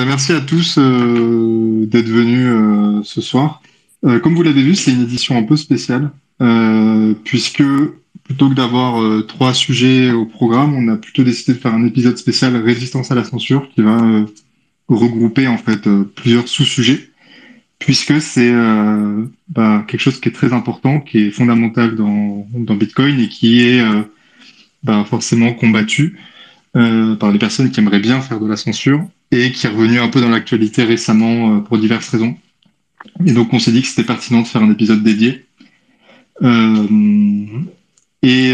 Merci à tous d'être venus ce soir. Comme vous l'avez vu, c'est une édition un peu spéciale, puisque plutôt que d'avoir trois sujets au programme, on a plutôt décidé de faire un épisode spécial résistance à la censure qui va regrouper en fait plusieurs sous-sujets, puisque c'est quelque chose qui est très important, qui est fondamental dans Bitcoin et qui est forcément combattu par les personnes qui aimeraient bien faire de la censure et qui est revenu un peu dans l'actualité récemment pour diverses raisons. Et donc on s'est dit que c'était pertinent de faire un épisode dédié. Euh, et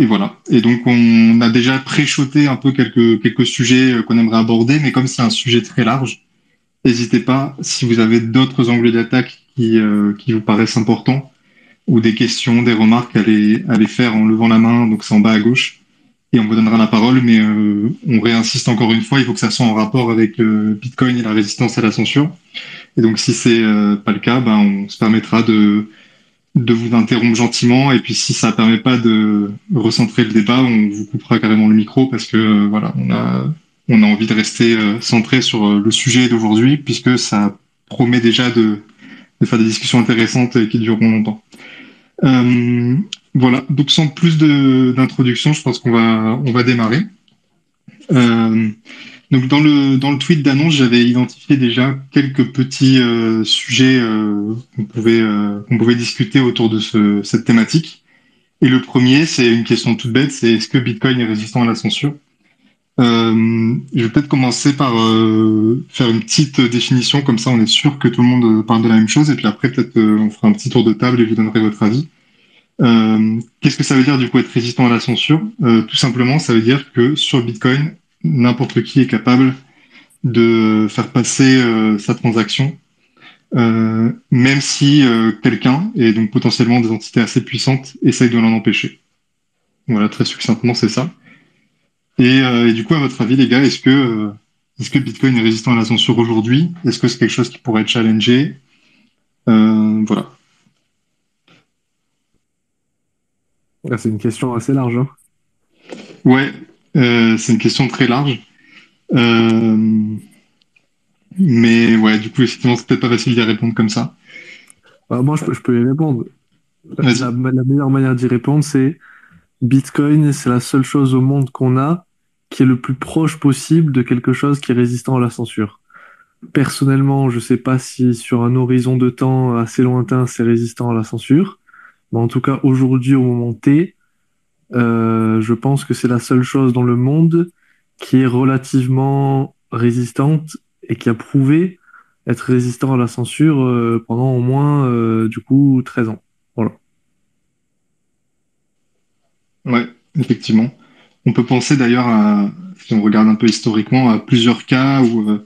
voilà. Et donc on a déjà pré-shoté un peu quelques sujets qu'on aimerait aborder, mais comme c'est un sujet très large, n'hésitez pas, si vous avez d'autres angles d'attaque qui vous paraissent importants, ou des questions, des remarques à les faire en levant la main, donc c'est en bas à gauche, et on vous donnera la parole, mais on réinsiste encore une fois, il faut que ça soit en rapport avec Bitcoin et la résistance à la censure. Et donc si c'est pas le cas, on se permettra de vous interrompre gentiment, et puis si ça permet pas de recentrer le débat, on vous coupera carrément le micro, parce que voilà, on a envie de rester centré sur le sujet d'aujourd'hui, puisque ça promet déjà de faire des discussions intéressantes et qui dureront longtemps. Euh, voilà, donc sans plus d'introduction, je pense on va démarrer. Euh, donc dans le tweet d'annonce, j'avais identifié déjà quelques petits sujets qu'on pouvait discuter autour de cette thématique. Et le premier, c'est une question toute bête, c'est est-ce que Bitcoin est résistant à la censure? Je vais peut-être commencer par faire une petite définition, comme ça on est sûr que tout le monde parle de la même chose, et puis après peut-être on fera un petit tour de table et vous donnerez votre avis. Qu'est-ce que ça veut dire du coup être résistant à la censure? Tout simplement, ça veut dire que sur Bitcoin, n'importe qui est capable de faire passer sa transaction, même si quelqu'un, et donc potentiellement des entités assez puissantes, essayent de l'en empêcher. Voilà, très succinctement, c'est ça. Et du coup, à votre avis, les gars, est-ce que Bitcoin est résistant à la censure aujourd'hui? Est-ce que c'est quelque chose qui pourrait être challengé? Voilà. C'est une question assez large, hein. Ouais, c'est une question très large. Euh, Mais ouais, du coup, effectivement, c'est peut-être pas facile d'y répondre comme ça. Moi, je peux y répondre. Vas-y. La meilleure manière d'y répondre, c'est Bitcoin, c'est la seule chose au monde qu'on a qui est le plus proche possible de quelque chose qui est résistant à la censure. Personnellement, je sais pas si sur un horizon de temps assez lointain, c'est résistant à la censure. Mais en tout cas, aujourd'hui, au moment T, je pense que c'est la seule chose dans le monde qui est relativement résistante et qui a prouvé être résistant à la censure pendant au moins du coup 13 ans. Voilà. Ouais, effectivement. On peut penser d'ailleurs si on regarde un peu historiquement, à plusieurs cas où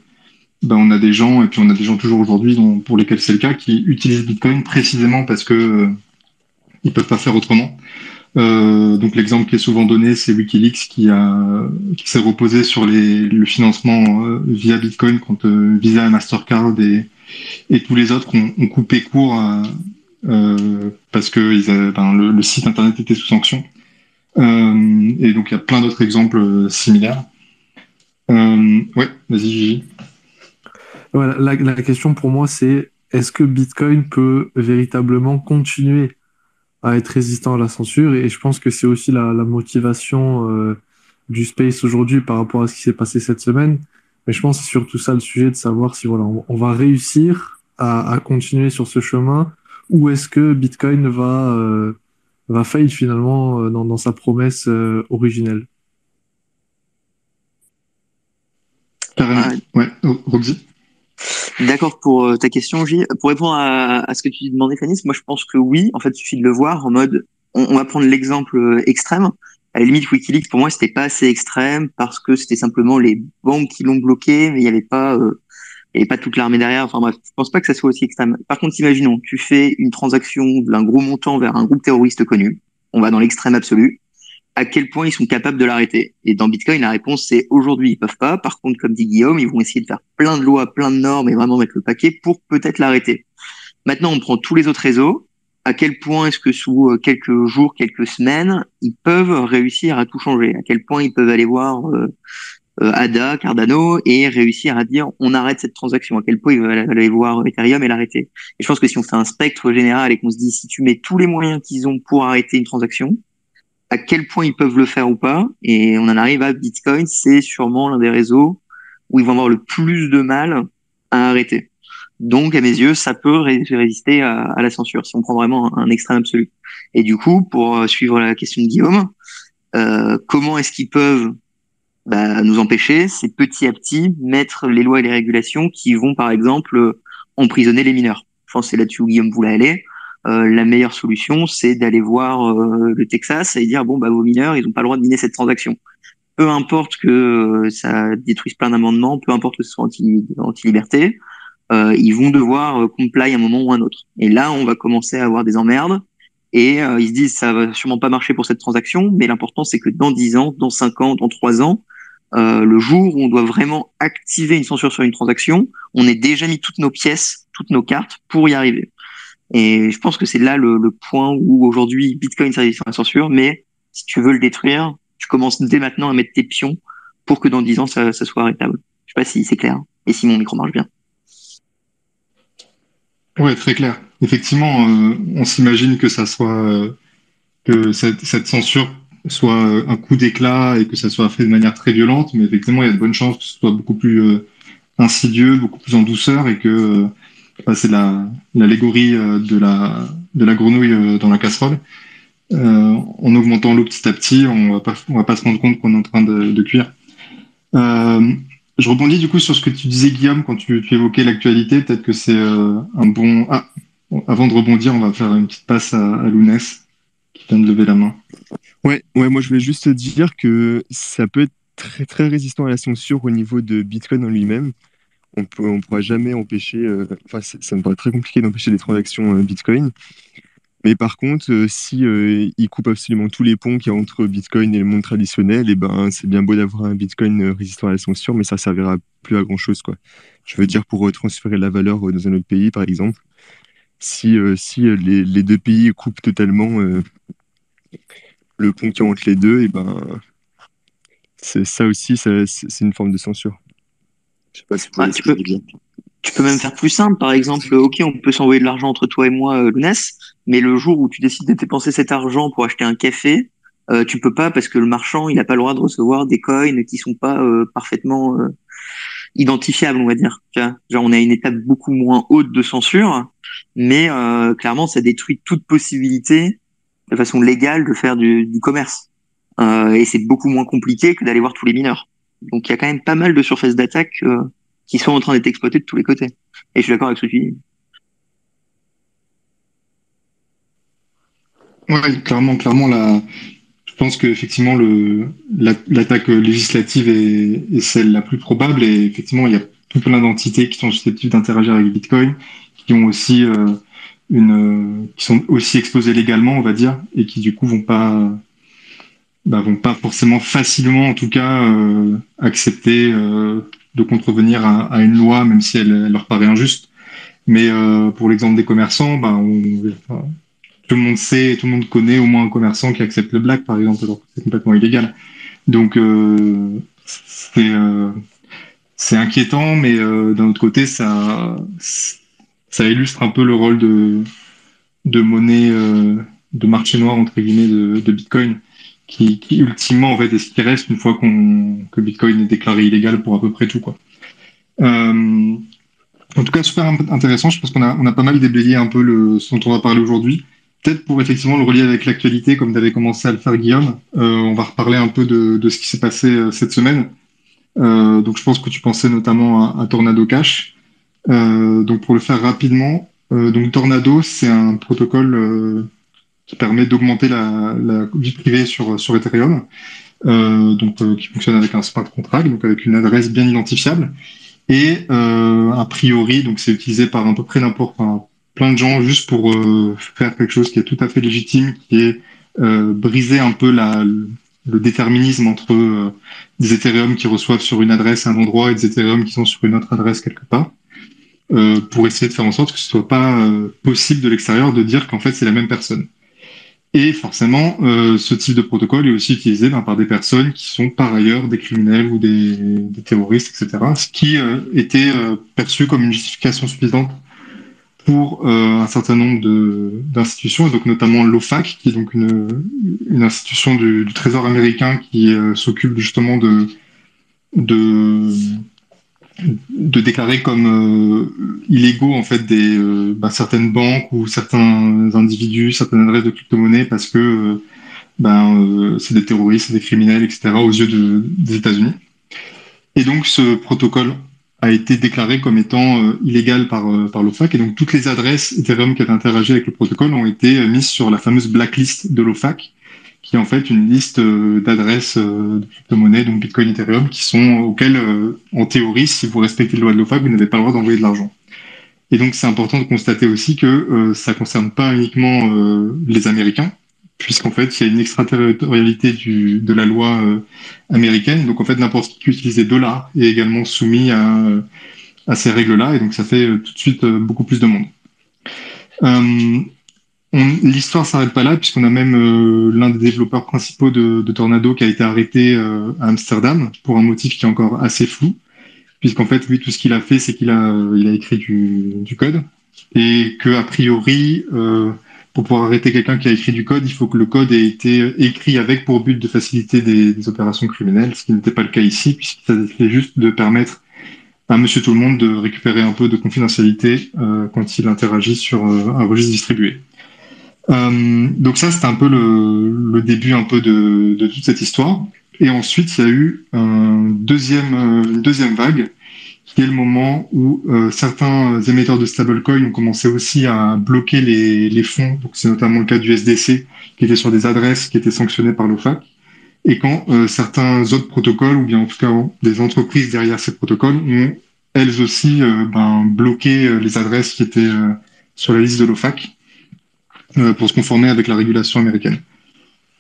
on a des gens, et puis on a des gens toujours aujourd'hui pour lesquels c'est le cas, qui utilisent Bitcoin précisément parce que ils peuvent pas faire autrement. Donc l'exemple qui est souvent donné, c'est Wikileaks qui s'est reposé sur le financement via Bitcoin quand Visa, Mastercard et tous les autres ont coupé court parce que le site internet était sous sanction. Et donc il y a plein d'autres exemples similaires. Ouais, vas-y Gigi. Voilà, la question pour moi, c'est est-ce que Bitcoin peut véritablement continuer à être résistant à la censure? Et je pense que c'est aussi la motivation du space aujourd'hui par rapport à ce qui s'est passé cette semaine. Mais je pense que c'est surtout ça le sujet de savoir si voilà, on va réussir à continuer sur ce chemin ou est-ce que Bitcoin va faillir finalement dans sa promesse originelle. Carrément. Ah, Ouais, Roxy. d'accord pour ta question, J. Pour répondre à ce que tu demandais, Canis, moi je pense que oui. En fait, il suffit de le voir en mode, on va prendre l'exemple extrême. À la limite, Wikileaks, pour moi, c'était pas assez extrême parce que c'était simplement les banques qui l'ont bloqué, mais il y avait pas toute l'armée derrière. Enfin bref, je pense pas que ça soit aussi extrême. Par contre, imaginons, tu fais une transaction d'un gros montant vers un groupe terroriste connu. On va dans l'extrême absolu. À quel point ils sont capables de l'arrêter. Et dans Bitcoin, la réponse, c'est aujourd'hui, ils peuvent pas. Par contre, comme dit Guillaume, ils vont essayer de faire plein de lois, plein de normes et vraiment mettre le paquet pour peut-être l'arrêter. Maintenant, on prend tous les autres réseaux. À quel point est-ce que sous quelques jours, quelques semaines, ils peuvent réussir à tout changer? À quel point ils peuvent aller voir ADA, Cardano, et réussir à dire on arrête cette transaction. À quel point il va aller voir Ethereum et l'arrêter. Et je pense que si on fait un spectre général et qu'on se dit si tu mets tous les moyens qu'ils ont pour arrêter une transaction, à quel point ils peuvent le faire ou pas, et on en arrive à Bitcoin, c'est sûrement l'un des réseaux où ils vont avoir le plus de mal à arrêter. Donc, à mes yeux, ça peut résister à la censure, si on prend vraiment un extrême absolu. Et du coup, pour suivre la question de Guillaume, comment est-ce qu'ils peuvent nous empêcher? C'est petit à petit mettre les lois et les régulations qui vont, par exemple, emprisonner les mineurs. Je pense que c'est là-dessus où Guillaume voulait aller. La meilleure solution, c'est d'aller voir le Texas et dire, bon, vos mineurs, ils n'ont pas le droit de miner cette transaction. Peu importe que ça détruise plein d'amendements, peu importe que ce soit anti-liberté, ils vont devoir comply à un moment ou un autre. Et là, on va commencer à avoir des emmerdes. Et ils se disent, ça va sûrement pas marcher pour cette transaction, mais l'important, c'est que dans 10 ans, dans 5 ans, dans 3 ans, le jour où on doit vraiment activer une censure sur une transaction, on ait déjà mis toutes nos pièces, toutes nos cartes pour y arriver. Et je pense que c'est là le point où aujourd'hui Bitcoin résiste à la censure, mais si tu veux le détruire, tu commences dès maintenant à mettre tes pions pour que dans 10 ans, ça soit arrêtable. Je sais pas si c'est clair et si mon micro marche bien. Ouais, très clair. Effectivement, on s'imagine que ça soit que cette censure soit un coup d'éclat et que ça soit fait de manière très violente, mais effectivement, il y a de bonnes chances que ce soit beaucoup plus insidieux, beaucoup plus en douceur et que c'est l'allégorie de la grenouille dans la casserole. En augmentant l'eau petit à petit, on va pas se rendre compte qu'on est en train de cuire. Euh, je rebondis du coup sur ce que tu disais, Guillaume, quand tu évoquais l'actualité. Peut-être que c'est un bon. Ah, avant de rebondir, on va faire une petite passe à Lounès qui vient de lever la main. Ouais, moi je voulais juste te dire que ça peut être très très résistant à la censure au niveau de Bitcoin en lui-même. On pourra jamais empêcher, enfin ça me paraît très compliqué d'empêcher des transactions Bitcoin. Mais par contre, si ils coupent absolument tous les ponts qu'il y a entre Bitcoin et le monde traditionnel, et ben c'est bien beau d'avoir un Bitcoin résistant à la censure, mais ça servira plus à grand chose quoi. Je veux dire pour transférer la valeur dans un autre pays par exemple, si les deux pays coupent totalement le pont qui est entre les deux, et ben c'est ça aussi, c'est une forme de censure. Je sais pas si vous voyez ce que je veux dire. Tu peux même faire plus simple, par exemple, ok, on peut s'envoyer de l'argent entre toi et moi, Lounès, mais le jour où tu décides de dépenser cet argent pour acheter un café, tu peux pas parce que le marchand, il n'a pas le droit de recevoir des coins qui sont pas parfaitement identifiables, on va dire. Tu vois, genre, on est à une étape beaucoup moins haute de censure, mais clairement, ça détruit toute possibilité de façon légale de faire du commerce. Et c'est beaucoup moins compliqué que d'aller voir tous les mineurs. Donc il y a quand même pas mal de surfaces d'attaque qui sont en train d'être exploitées de tous les côtés. Et je suis d'accord avec ce que tu dis. Ouais, clairement, je pense qu'effectivement, l'attaque législative est celle la plus probable et effectivement, il y a tout plein d'entités qui sont susceptibles d'interagir avec Bitcoin, qui ont aussi qui sont aussi exposées légalement, on va dire, et qui du coup vont pas forcément facilement, en tout cas, accepter de contrevenir à une loi, même si elle leur paraît injuste. Mais pour l'exemple des commerçants, tout le monde sait, tout le monde connaît au moins un commerçant qui accepte le black, par exemple, alors que c'est complètement illégal. Donc c'est inquiétant, mais d'un autre côté, ça illustre un peu le rôle de monnaie de marché noir entre guillemets de Bitcoin, qui ultimement en fait est ce qui reste une fois que Bitcoin est déclaré illégal pour à peu près tout quoi. En tout cas, super intéressant. Je pense qu'on a pas mal déblayé un peu ce dont on va parler aujourd'hui. Peut-être pour effectivement le relier avec l'actualité, comme tu avais commencé à le faire, Guillaume. On va reparler un peu de ce qui s'est passé cette semaine. Donc, je pense que tu pensais notamment à Tornado Cash. Donc, pour le faire rapidement, donc Tornado, c'est un protocole qui permet d'augmenter la vie privée sur Ethereum. Qui fonctionne avec un smart contract, donc avec une adresse bien identifiable. Et a priori, donc c'est utilisé par à peu près plein de gens juste pour faire quelque chose qui est tout à fait légitime, qui est briser un peu le déterminisme entre des Ethereum qui reçoivent sur une adresse à un endroit et des Ethereum qui sont sur une autre adresse quelque part, pour essayer de faire en sorte que ce soit pas possible de l'extérieur de dire qu'en fait c'est la même personne. Et forcément, ce type de protocole est aussi utilisé par des personnes qui sont par ailleurs des criminels ou des terroristes, etc. Ce qui était perçu comme une justification suffisante pour un certain nombre d'institutions, et donc notamment l'OFAC, qui est donc une institution du Trésor américain qui s'occupe justement de, de déclarer comme illégaux en fait certaines banques ou certains individus, certaines adresses de crypto-monnaies parce que c'est des terroristes, c'est des criminels, etc. aux yeux des États-Unis. Et donc ce protocole a été déclaré comme étant illégal par l'OFAC, et donc toutes les adresses Ethereum qui avaient interagi avec le protocole ont été mises sur la fameuse blacklist de l'OFAC, qui est en fait une liste d'adresses de crypto-monnaies, donc Bitcoin, Ethereum, auxquelles, en théorie, si vous respectez les lois de l'OFAC, vous n'avez pas le droit d'envoyer de l'argent. Et donc c'est important de constater aussi que ça concerne pas uniquement les Américains, puisqu'en fait il y a une extraterritorialité de la loi américaine. Donc en fait n'importe qui utilise des dollars est également soumis à ces règles-là, et donc ça fait tout de suite beaucoup plus de monde. L'histoire s'arrête pas là, puisqu'on a même l'un des développeurs principaux de Tornado qui a été arrêté à Amsterdam pour un motif qui est encore assez flou, puisqu'en fait, lui, tout ce qu'il a fait, c'est qu'il a écrit du code, et que a priori, pour pouvoir arrêter quelqu'un qui a écrit du code, il faut que le code ait été écrit avec pour but de faciliter des opérations criminelles, ce qui n'était pas le cas ici, puisqu'il s'agissait juste de permettre à Monsieur Tout-le-Monde de récupérer un peu de confidentialité quand il interagit sur un registre distribué. Donc ça, c'était un peu le début un peu de toute cette histoire. Et ensuite, il y a eu une deuxième vague, qui est le moment où certains émetteurs de stablecoin ont commencé aussi à bloquer les fonds. Donc c'est notamment le cas du SDC, qui était sur des adresses qui étaient sanctionnées par l'OFAC. Et quand certains autres protocoles, ou bien en tout cas des entreprises derrière ces protocoles, ont elles aussi bloqué les adresses qui étaient sur la liste de l'OFAC pour se conformer avec la régulation américaine.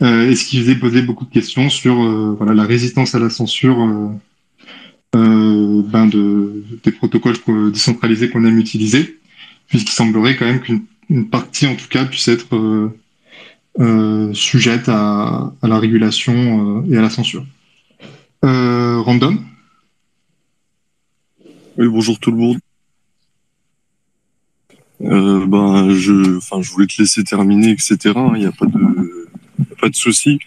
Et ce qui faisait poser beaucoup de questions sur la résistance à la censure des protocoles décentralisés qu'on aime utiliser, puisqu'il semblerait quand même qu'une partie, en tout cas, puisse être sujette à la régulation et à la censure. Random. Oui, bonjour tout le monde. Je voulais te laisser terminer, etc. Il n'y a pas de souci.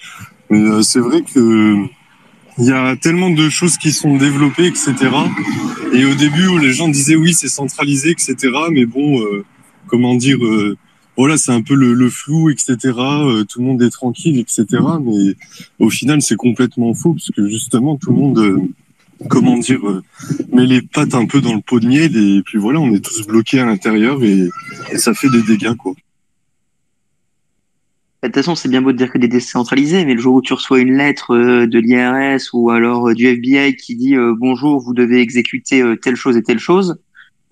Mais c'est vrai que il y a tellement de choses qui sont développées, etc. Et au début, où les gens disaient oui, c'est centralisé, etc. Mais bon, comment dire, voilà, c'est un peu le flou, etc. Tout le monde est tranquille, etc. Mais au final, c'est complètement faux, parce que justement, tout le monde, met les pattes un peu dans le pot de miel, et puis voilà, on est tous bloqués à l'intérieur, et ça fait des dégâts, quoi. De toute façon, c'est bien beau de dire que des décentralisés, mais le jour où tu reçois une lettre de l'IRS ou alors du FBI qui dit bonjour, vous devez exécuter telle chose et telle chose,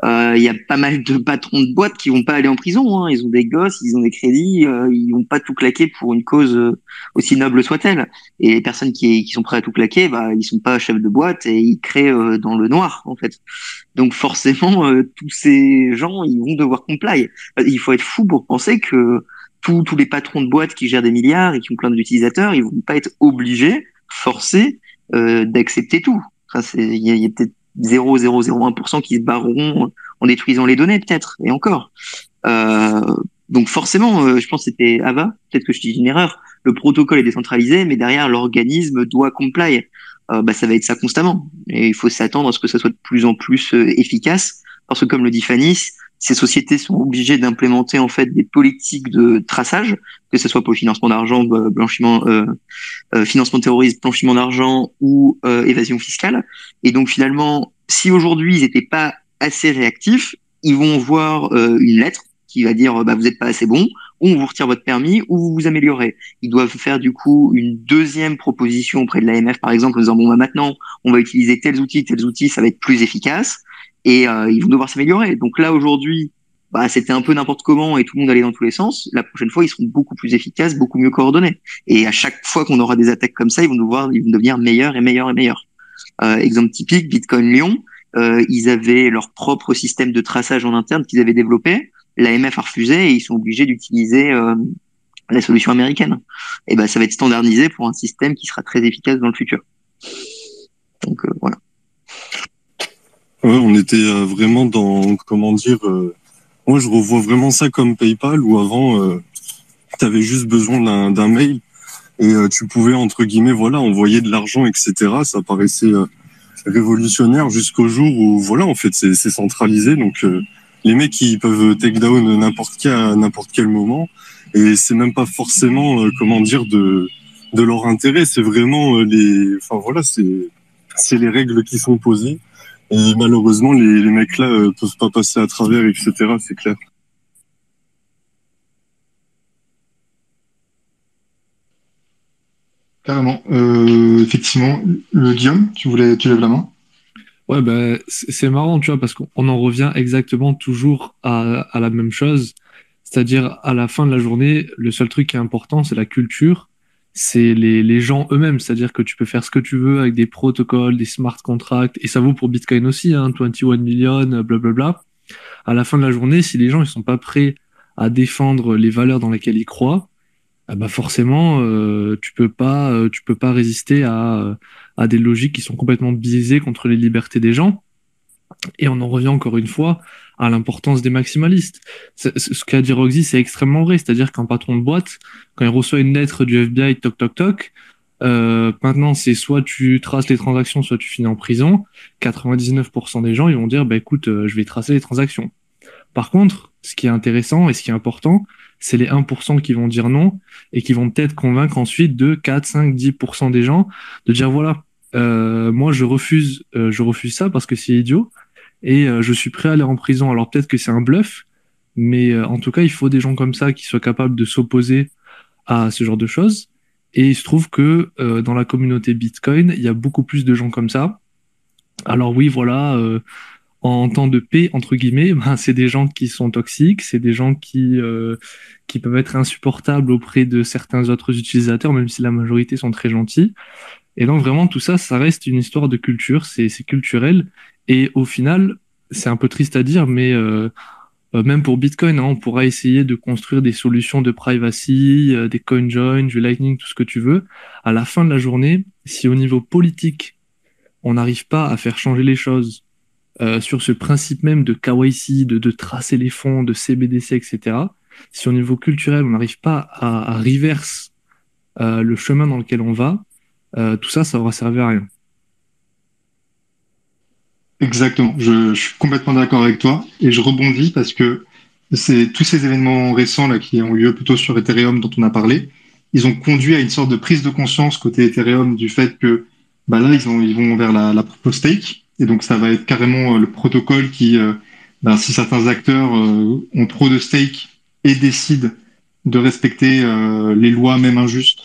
il y a pas mal de patrons de boîtes qui vont pas aller en prison. Hein. Ils ont des gosses, ils ont des crédits, ils vont pas tout claquer pour une cause aussi noble soit-elle. Et les personnes qui sont prêtes à tout claquer, bah ils sont pas chefs de boîte et ils créent dans le noir en fait. Donc forcément, tous ces gens, ils vont devoir comply. Il faut être fou pour penser que tous les patrons de boîtes qui gèrent des milliards et qui ont plein d'utilisateurs, ils vont pas être obligés, forcés, d'accepter tout. Enfin, il y a peut-être 0,001% qui se barreront en détruisant les données, peut-être, et encore. Euh, donc forcément, je pense que c'était Ava, peut-être que je dis une erreur, le protocole est décentralisé, mais derrière, l'organisme doit comply. Ça va être ça constamment. Et il faut s'attendre à ce que ça soit de plus en plus efficace, parce que comme le dit Fanny, ces sociétés sont obligées d'implémenter en fait des politiques de traçage, que ce soit pour le financement d'argent, blanchiment, financement terroriste, blanchiment d'argent ou évasion fiscale. Et donc finalement, si aujourd'hui ils n'étaient pas assez réactifs, ils vont voir une lettre qui va dire vous n'êtes pas assez bon, ou on vous retire votre permis, ou vous vous améliorez. Ils doivent faire du coup une deuxième proposition auprès de l'AMF par exemple en disant maintenant on va utiliser tels outils, ça va être plus efficace, et ils vont devoir s'améliorer. Donc là aujourd'hui, c'était un peu n'importe comment et tout le monde allait dans tous les sens. La prochaine fois, ils seront beaucoup plus efficaces, beaucoup mieux coordonnés. Et à chaque fois qu'on aura des attaques comme ça, ils vont devenir meilleurs et meilleurs et meilleurs. Exemple typique, Bitcoin Lyon, ils avaient leur propre système de traçage en interne qu'ils avaient développé. L'AMF a refusé et ils sont obligés d'utiliser la solution américaine. Et ben, ça va être standardisé pour un système qui sera très efficace dans le futur. Donc voilà. Ouais, on était vraiment dans, comment dire, moi je revois vraiment ça comme PayPal où avant, tu avais juste besoin d'un mail et tu pouvais, entre guillemets, voilà, envoyer de l'argent, etc. Ça paraissait révolutionnaire jusqu'au jour où, voilà, en fait, c'est centralisé. Donc, les mecs, ils peuvent take down n'importe qui à n'importe quel moment. Et c'est même pas forcément, comment dire, de leur intérêt. C'est vraiment enfin voilà, c'est les règles qui sont posées. Et malheureusement, les mecs là peuvent pas passer à travers, etc. C'est clair. Carrément. Effectivement, Guillaume, tu lèves la main. Ouais, ben, c'est marrant, tu vois, parce qu'on en revient exactement toujours à la même chose. C'est-à-dire, à la fin de la journée, le seul truc qui est important, c'est la culture, c'est les gens eux-mêmes. C'est-à-dire que tu peux faire ce que tu veux avec des protocoles, des smart contracts, et ça vaut pour Bitcoin aussi, hein, 21 million, blablabla. À la fin de la journée, si les gens ils sont pas prêts à défendre les valeurs dans lesquelles ils croient, ah bah forcément, tu peux pas résister à des logiques qui sont complètement biaisées contre les libertés des gens. Et on en revient encore une fois à l'importance des maximalistes. Ce qu'a dit Roxy, c'est extrêmement vrai. C'est-à-dire qu'un patron de boîte, quand il reçoit une lettre du FBI, toc toc toc, maintenant c'est soit tu traces les transactions, soit tu finis en prison. 99% des gens, ils vont dire, bah écoute, je vais tracer les transactions. Par contre, ce qui est intéressant et ce qui est important, c'est les 1% qui vont dire non et qui vont peut-être convaincre ensuite de 4, 5, 10% des gens de dire voilà, moi je refuse ça parce que c'est idiot et je suis prêt à aller en prison. Alors peut-être que c'est un bluff, mais en tout cas, il faut des gens comme ça qui soient capables de s'opposer à ce genre de choses. Et il se trouve que dans la communauté Bitcoin, il y a beaucoup plus de gens comme ça. Alors oui, voilà, en temps de paix, entre guillemets, ben, c'est des gens qui sont toxiques, c'est des gens qui peuvent être insupportables auprès de certains autres utilisateurs, même si la majorité sont très gentils. Et donc vraiment, tout ça, ça reste une histoire de culture, c'est culturel. Et au final, c'est un peu triste à dire, mais même pour Bitcoin, hein, on pourra essayer de construire des solutions de privacy, des CoinJoin, du Lightning, tout ce que tu veux. À la fin de la journée, si au niveau politique, on n'arrive pas à faire changer les choses, sur ce principe même de KYC, de tracer les fonds, de CBDC, etc. Si au niveau culturel, on n'arrive pas à reverse le chemin dans lequel on va, tout ça, ça aura servi à rien. Exactement. Je suis complètement d'accord avec toi et je rebondis parce que c'est tous ces événements récents là qui ont lieu plutôt sur Ethereum dont on a parlé. Ils ont conduit à une sorte de prise de conscience côté Ethereum du fait que bah là ils vont vers la proof of stake et donc ça va être carrément le protocole qui bah, si certains acteurs ont trop de stake et décident de respecter les lois même injustes,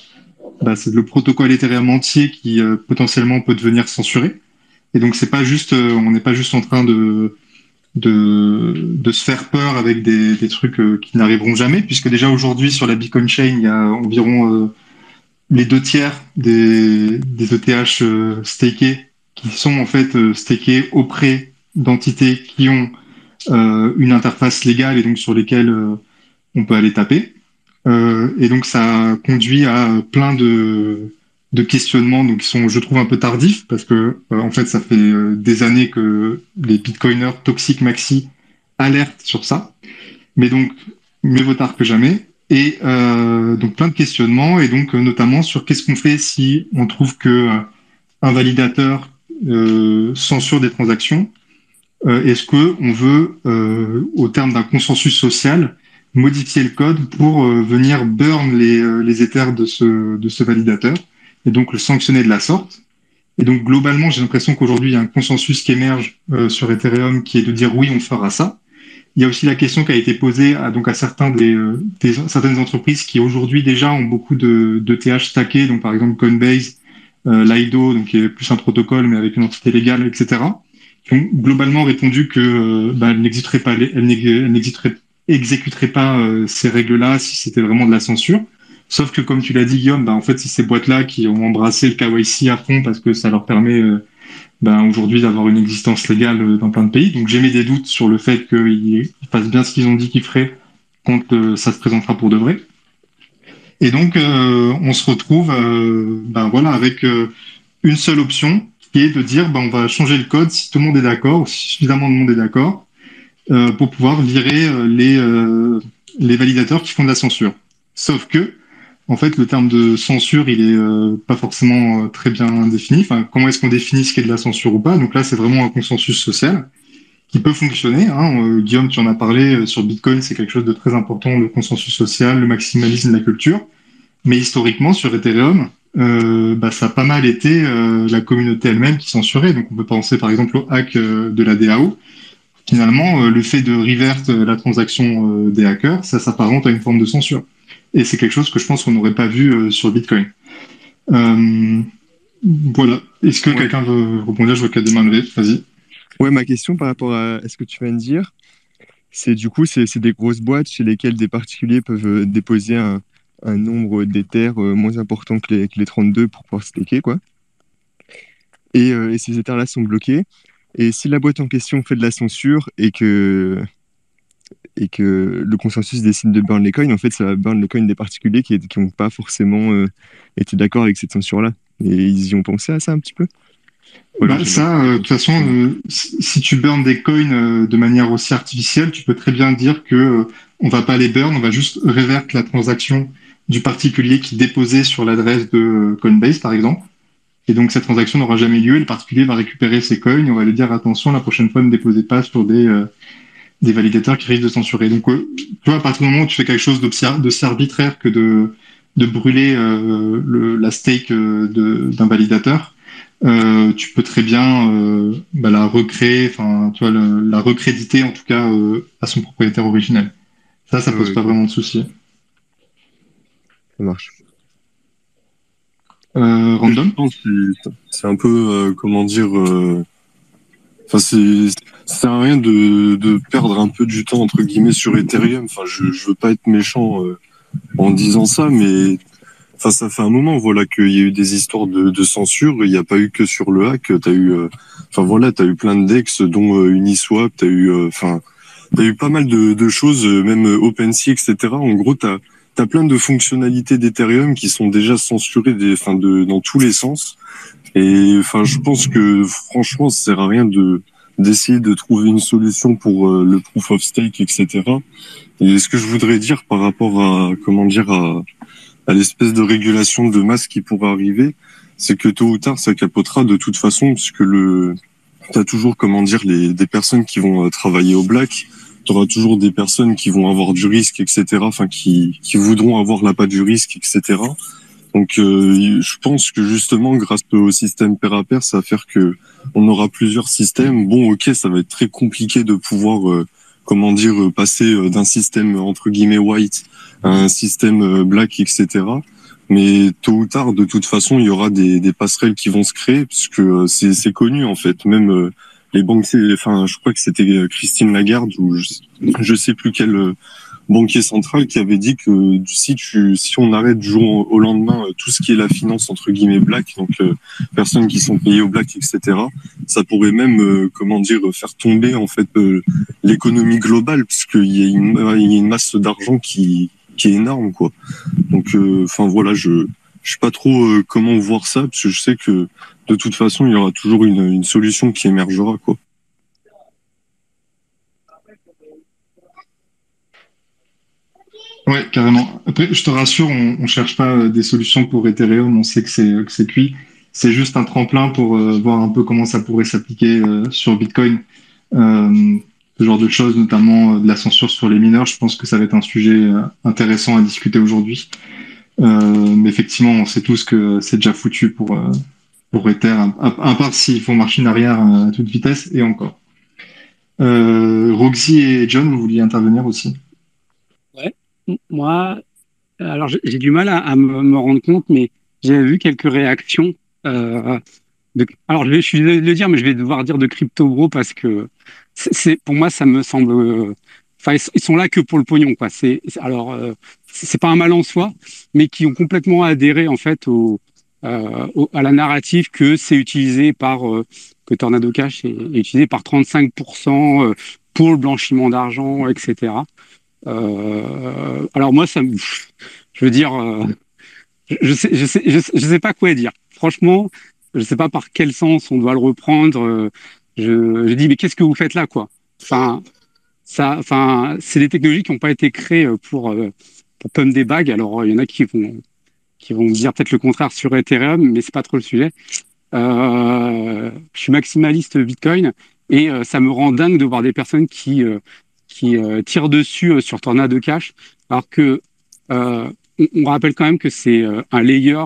bah, c'est le protocole Ethereum entier qui potentiellement peut devenir censuré. Et donc c'est pas juste, on n'est pas juste en train de se faire peur avec des trucs qui n'arriveront jamais, puisque déjà aujourd'hui sur la Bitcoin Chain, il y a environ les 2 tiers des ETH stakés qui sont en fait stakés auprès d'entités qui ont une interface légale et donc sur lesquelles on peut aller taper. Et donc ça conduit à plein de questionnements donc qui sont, je trouve, un peu tardifs parce que en fait, ça fait des années que les bitcoiners toxiques maxi alertent sur ça. Mais donc, mieux vaut tard que jamais. Et donc plein de questionnements et donc notamment sur qu'est-ce qu'on fait si on trouve que un validateur censure des transactions. Est-ce que on veut, au terme d'un consensus social, modifier le code pour venir burn les ethers de ce validateur et donc le sanctionner de la sorte. Et donc globalement, j'ai l'impression qu'aujourd'hui, il y a un consensus qui émerge sur Ethereum qui est de dire oui, on fera ça. Il y a aussi la question qui a été posée donc à certaines entreprises qui aujourd'hui déjà ont beaucoup de TH stackés, donc par exemple Coinbase, Lido, donc qui est plus un protocole mais avec une entité légale, etc. Qui ont globalement répondu que bah, elles exécuteraient pas ces règles-là si c'était vraiment de la censure. Sauf que comme tu l'as dit Guillaume, bah, en fait c'est ces boîtes-là qui ont embrassé le KYC à fond parce que ça leur permet ben, aujourd'hui d'avoir une existence légale dans plein de pays. Donc j'ai mis des doutes sur le fait qu'ils fassent bien ce qu'ils ont dit qu'ils feraient quand ça se présentera pour de vrai. Et donc, on se retrouve ben voilà, avec une seule option qui est de dire ben, on va changer le code si tout le monde est d'accord, ou si suffisamment de monde est d'accord, pour pouvoir virer les validateurs qui font de la censure. Sauf que, en fait, le terme de censure, il est pas forcément très bien défini. Enfin, comment est-ce qu'on définit ce qu'est de la censure ou pas? Donc là, c'est vraiment un consensus social qui peut fonctionner. Hein. Guillaume, tu en as parlé sur Bitcoin, c'est quelque chose de très important, le consensus social, le maximalisme de la culture. Mais historiquement, sur Ethereum, bah, ça a pas mal été la communauté elle-même qui censurait. Donc on peut penser par exemple au hack de la DAO. Finalement, le fait de revert la transaction des hackers, ça s'apparente à une forme de censure. Et c'est quelque chose que je pense qu'on n'aurait pas vu sur Bitcoin. Euh, voilà. Est-ce que Ouais. quelqu'un veut rebondir? Je vois qu'il y a des mains levées. Vas-y. Ouais, ma question par rapport à ce que tu viens de dire, c'est du coup, c'est des grosses boîtes chez lesquelles des particuliers peuvent déposer un nombre d'Ethers moins important que les 32 pour pouvoir staker, quoi. Et ces Ethers-là sont bloqués. Et si la boîte en question fait de la censure et que le consensus décide de burn les coins, en fait, ça va burn les coins des particuliers qui n'ont pas forcément été d'accord avec cette censure-là. Et ils y ont pensé à ça un petit peu? Voilà, Bah, ça, de toute façon, si tu burns des coins de manière aussi artificielle, tu peux très bien dire que on va pas les burn, on va juste revert la transaction du particulier qui déposait sur l'adresse de Coinbase, par exemple. Et donc cette transaction n'aura jamais lieu. Et le particulier va récupérer ses coins. Et on va lui dire attention, la prochaine fois, ne déposez pas sur des validateurs qui risquent de censurer. Donc, tu vois, à partir du moment où tu fais quelque chose d'aussi arbitraire que de brûler la stake d'un validateur, tu peux très bien bah, la recréer, enfin, tu vois, la recréditer en tout cas à son propriétaire originel. Ça pose pas ok, vraiment de souci. ça marche. Mais je Random? pense que c'est un peu, comment dire, enfin, ça sert à rien de perdre un peu du temps, entre guillemets, sur Ethereum. Enfin, je veux pas être méchant en disant ça, mais enfin, ça fait un moment, voilà, qu'il y a eu des histoires de censure. Il n'y a pas eu que sur le hack. T'as eu, enfin voilà, t'as eu plein de DEX, dont Uniswap. Enfin, t'as eu pas mal de choses, même OpenSea, etc. En gros, t'as plein de fonctionnalités d'Ethereum qui sont déjà censurées, enfin, dans tous les sens. Et enfin, je pense que franchement, ça sert à rien d'essayer de trouver une solution pour le proof of stake, etc. Et ce que je voudrais dire par rapport à, comment dire, à l'espèce de régulation de masse qui pourrait arriver, c'est que tôt ou tard, ça capotera de toute façon, puisque t'as toujours, comment dire, des personnes qui vont travailler au black, t'auras toujours des personnes qui vont avoir du risque, etc., enfin, qui voudront avoir l'appât du risque, etc. Donc, je pense que justement, grâce au système pair à pair, ça va faire que on aura plusieurs systèmes. Bon, ok, ça va être très compliqué de pouvoir, comment dire, passer d'un système entre guillemets white à un système black, etc. Mais tôt ou tard, de toute façon, il y aura des passerelles qui vont se créer, puisque c'est connu en fait. Même les banques, enfin, je crois que c'était Christine Lagarde ou je sais plus quelle banquier central qui avait dit que si on arrête du jour au lendemain tout ce qui est la finance entre guillemets black, donc personnes qui sont payées au black, etc., ça pourrait même, comment dire, faire tomber en fait l'économie globale, parce qu'il y a il y a une masse d'argent qui est énorme, quoi. Donc, enfin voilà, je sais pas trop comment voir ça, parce que je sais que de toute façon il y aura toujours une solution qui émergera, quoi. Ouais, carrément. Après, je te rassure, on cherche pas des solutions pour Ethereum, on sait que c'est cuit. C'est juste un tremplin pour voir un peu comment ça pourrait s'appliquer sur Bitcoin. Euh, Ce genre de choses, notamment de la censure sur les mineurs, je pense que ça va être un sujet intéressant à discuter aujourd'hui. Mais effectivement, on sait tous que c'est déjà foutu pour Ether, à part s'il faut marcher en arrière à toute vitesse, et encore. Roxy et John, vous vouliez intervenir aussi? Ouais. Moi, alors j'ai du mal à me rendre compte, mais j'ai vu quelques réactions. Alors je suis désolé de le dire, mais je vais devoir dire de crypto bro parce que pour moi ça me semble. Enfin, ils sont là que pour le pognon, quoi. Alors c'est pas un mal en soi, mais qui ont complètement adhéré en fait à la narrative que c'est utilisé que Tornado Cash est utilisé par 35% pour le blanchiment d'argent, etc. Alors moi, Je veux dire, je sais pas quoi dire. Franchement, je sais pas par quel sens on doit le reprendre. Je dis, mais qu'est-ce que vous faites là, quoi? Enfin, c'est des technologies qui n'ont pas été créées pour pump des bagues. Alors, il y en a qui vont dire peut-être le contraire sur Ethereum, mais c'est pas trop le sujet. Je suis maximaliste Bitcoin et ça me rend dingue de voir des personnes qui tirent dessus sur Tornado Cash, alors que on rappelle quand même que c'est un layer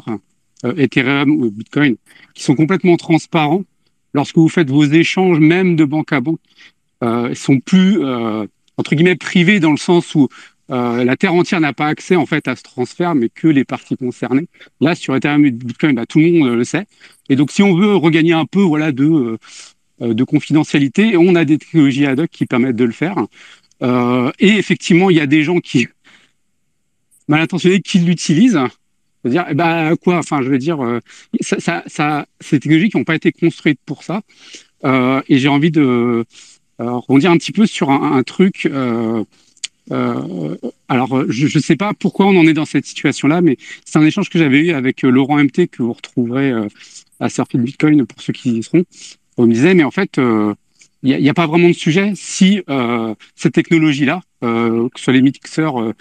Ethereum ou Bitcoin qui sont complètement transparents. Lorsque vous faites vos échanges, même de banque à banque, ils sont plus entre guillemets privés dans le sens où la terre entière n'a pas accès en fait à ce transfert, mais que les parties concernées. Là, sur Ethereum et Bitcoin, bah, tout le monde le sait. Et donc, si on veut regagner un peu, voilà, de confidentialité, on a des technologies ad hoc qui permettent de le faire. Et effectivement, il y a des gens qui mal intentionnés qui l'utilisent. C'est-à-dire, eh ben, quoi, enfin, je veux dire, ces technologies qui n'ont pas été construites pour ça. Et j'ai envie de rebondir un petit peu sur un truc. Alors, je ne sais pas pourquoi on en est dans cette situation-là, mais c'est un échange que j'avais eu avec Laurent MT que vous retrouverez à Surfit Bitcoin pour ceux qui y seront. On me disait, mais en fait, il y a pas vraiment de sujet si cette technologie-là, que ce soit les mixeurs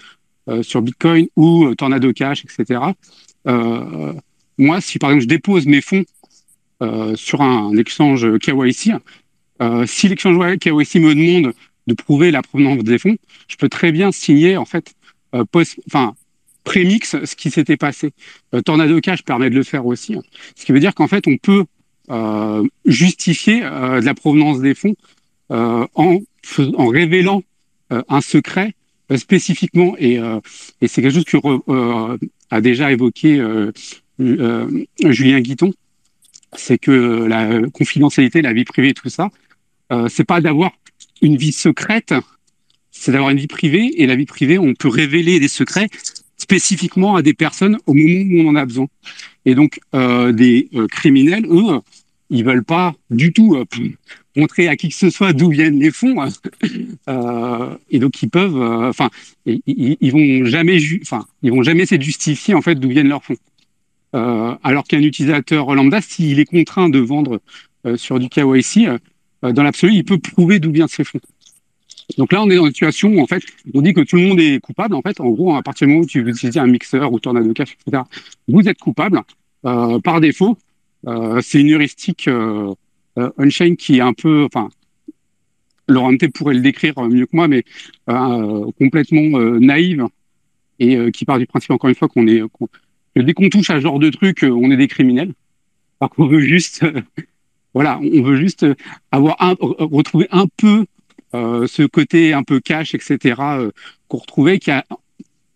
sur Bitcoin ou Tornado Cash, etc. Moi, si par exemple je dépose mes fonds sur un exchange KYC, si l'exchange KYC me demande de prouver la provenance des fonds, je peux très bien signer en fait prémix ce qui s'était passé. Tornado Cash permet de le faire aussi, ce qui veut dire qu'en fait on peut justifier de la provenance des fonds en révélant un secret spécifiquement et c'est quelque chose que a déjà évoqué Julien Guiton, c'est que la confidentialité, la vie privée, tout ça, c'est pas d'avoir une vie secrète, c'est d'avoir une vie privée. Et la vie privée, on peut révéler des secrets spécifiquement à des personnes au moment où on en a besoin. Et donc, des criminels, eux, ils veulent pas du tout montrer à qui que ce soit d'où viennent les fonds. Et donc, ils peuvent, ils vont jamais, ils vont jamais essayer de justifier en fait d'où viennent leurs fonds. Alors qu'un utilisateur lambda, s'il est contraint de vendre sur du KYC, dans l'absolu, il peut prouver d'où viennent ses fonds. Donc là, on est dans une situation où, en fait, on dit que tout le monde est coupable. En fait, en gros, à partir du moment où tu utilises un mixeur ou Tornado Cash, etc., vous êtes coupable par défaut. C'est une heuristique on-chain qui est un peu, enfin, Laurent MT pourrait le décrire mieux que moi, mais complètement naïve et qui part du principe, encore une fois, que dès qu'on touche à ce genre de truc, on est des criminels. Alors qu'on veut juste, voilà, on veut juste retrouver un peu ce côté un peu cash, etc., qu'on retrouvait, qui a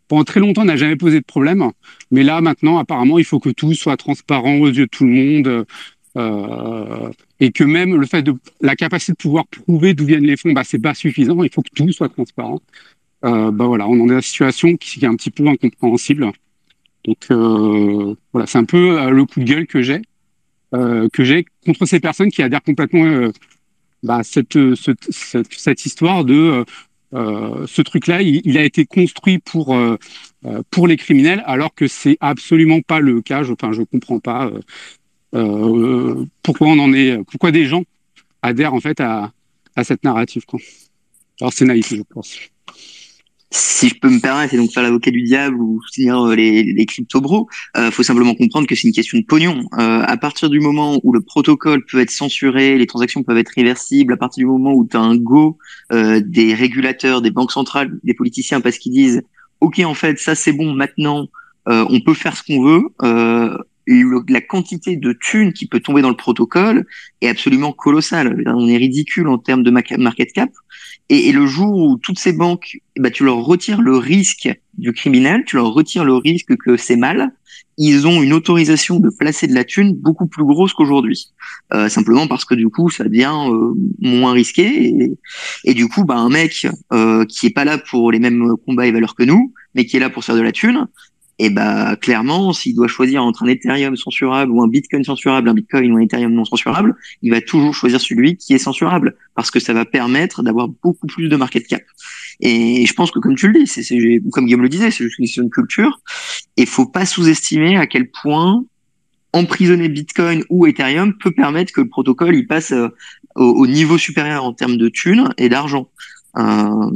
pendant très longtemps n'a jamais posé de problème. Mais là, maintenant, apparemment, il faut que tout soit transparent aux yeux de tout le monde. Et que même le fait de la capacité de pouvoir prouver d'où viennent les fonds, bah, c'est pas suffisant. Il faut que tout soit transparent. Bah voilà, on en est dans une situation qui est un petit peu incompréhensible. Donc voilà, c'est un peu le coup de gueule que j'ai contre ces personnes qui adhèrent complètement cette histoire de ce truc-là, il a été construit pour les criminels, alors que c'est absolument pas le cas. Je comprends pas pourquoi des gens adhèrent en fait à cette narrative, quoi. Alors c'est naïf, je pense. Si je peux me permettre, et donc faire l'avocat du diable ou soutenir les crypto-bros, faut simplement comprendre que c'est une question de pognon. À partir du moment où le protocole peut être censuré, les transactions peuvent être réversibles, à partir du moment où tu as un go des régulateurs, des banques centrales, des politiciens, parce qu'ils disent « Ok, en fait, ça c'est bon, maintenant, on peut faire ce qu'on veut », la quantité de thunes qui peut tomber dans le protocole est absolument colossale. On est ridicule en termes de market cap. Et le jour où toutes ces banques, tu leur retires le risque du criminel, tu leur retires le risque que c'est mal, ils ont une autorisation de placer de la thune beaucoup plus grosse qu'aujourd'hui. Simplement parce que du coup, ça devient moins risqué. Et du coup, un mec qui est pas là pour les mêmes combats et valeurs que nous, mais qui est là pour faire de la thune, et clairement, s'il doit choisir entre un Ethereum censurable ou un Bitcoin censurable, un Bitcoin ou un Ethereum non censurable, il va toujours choisir celui qui est censurable parce que ça va permettre d'avoir beaucoup plus de market cap. Et je pense que comme tu le dis, comme Guillaume le disait, c'est juste une question de culture. Et faut pas sous-estimer à quel point emprisonner Bitcoin ou Ethereum peut permettre que le protocole il passe au niveau supérieur en termes de thunes et d'argent. Euh,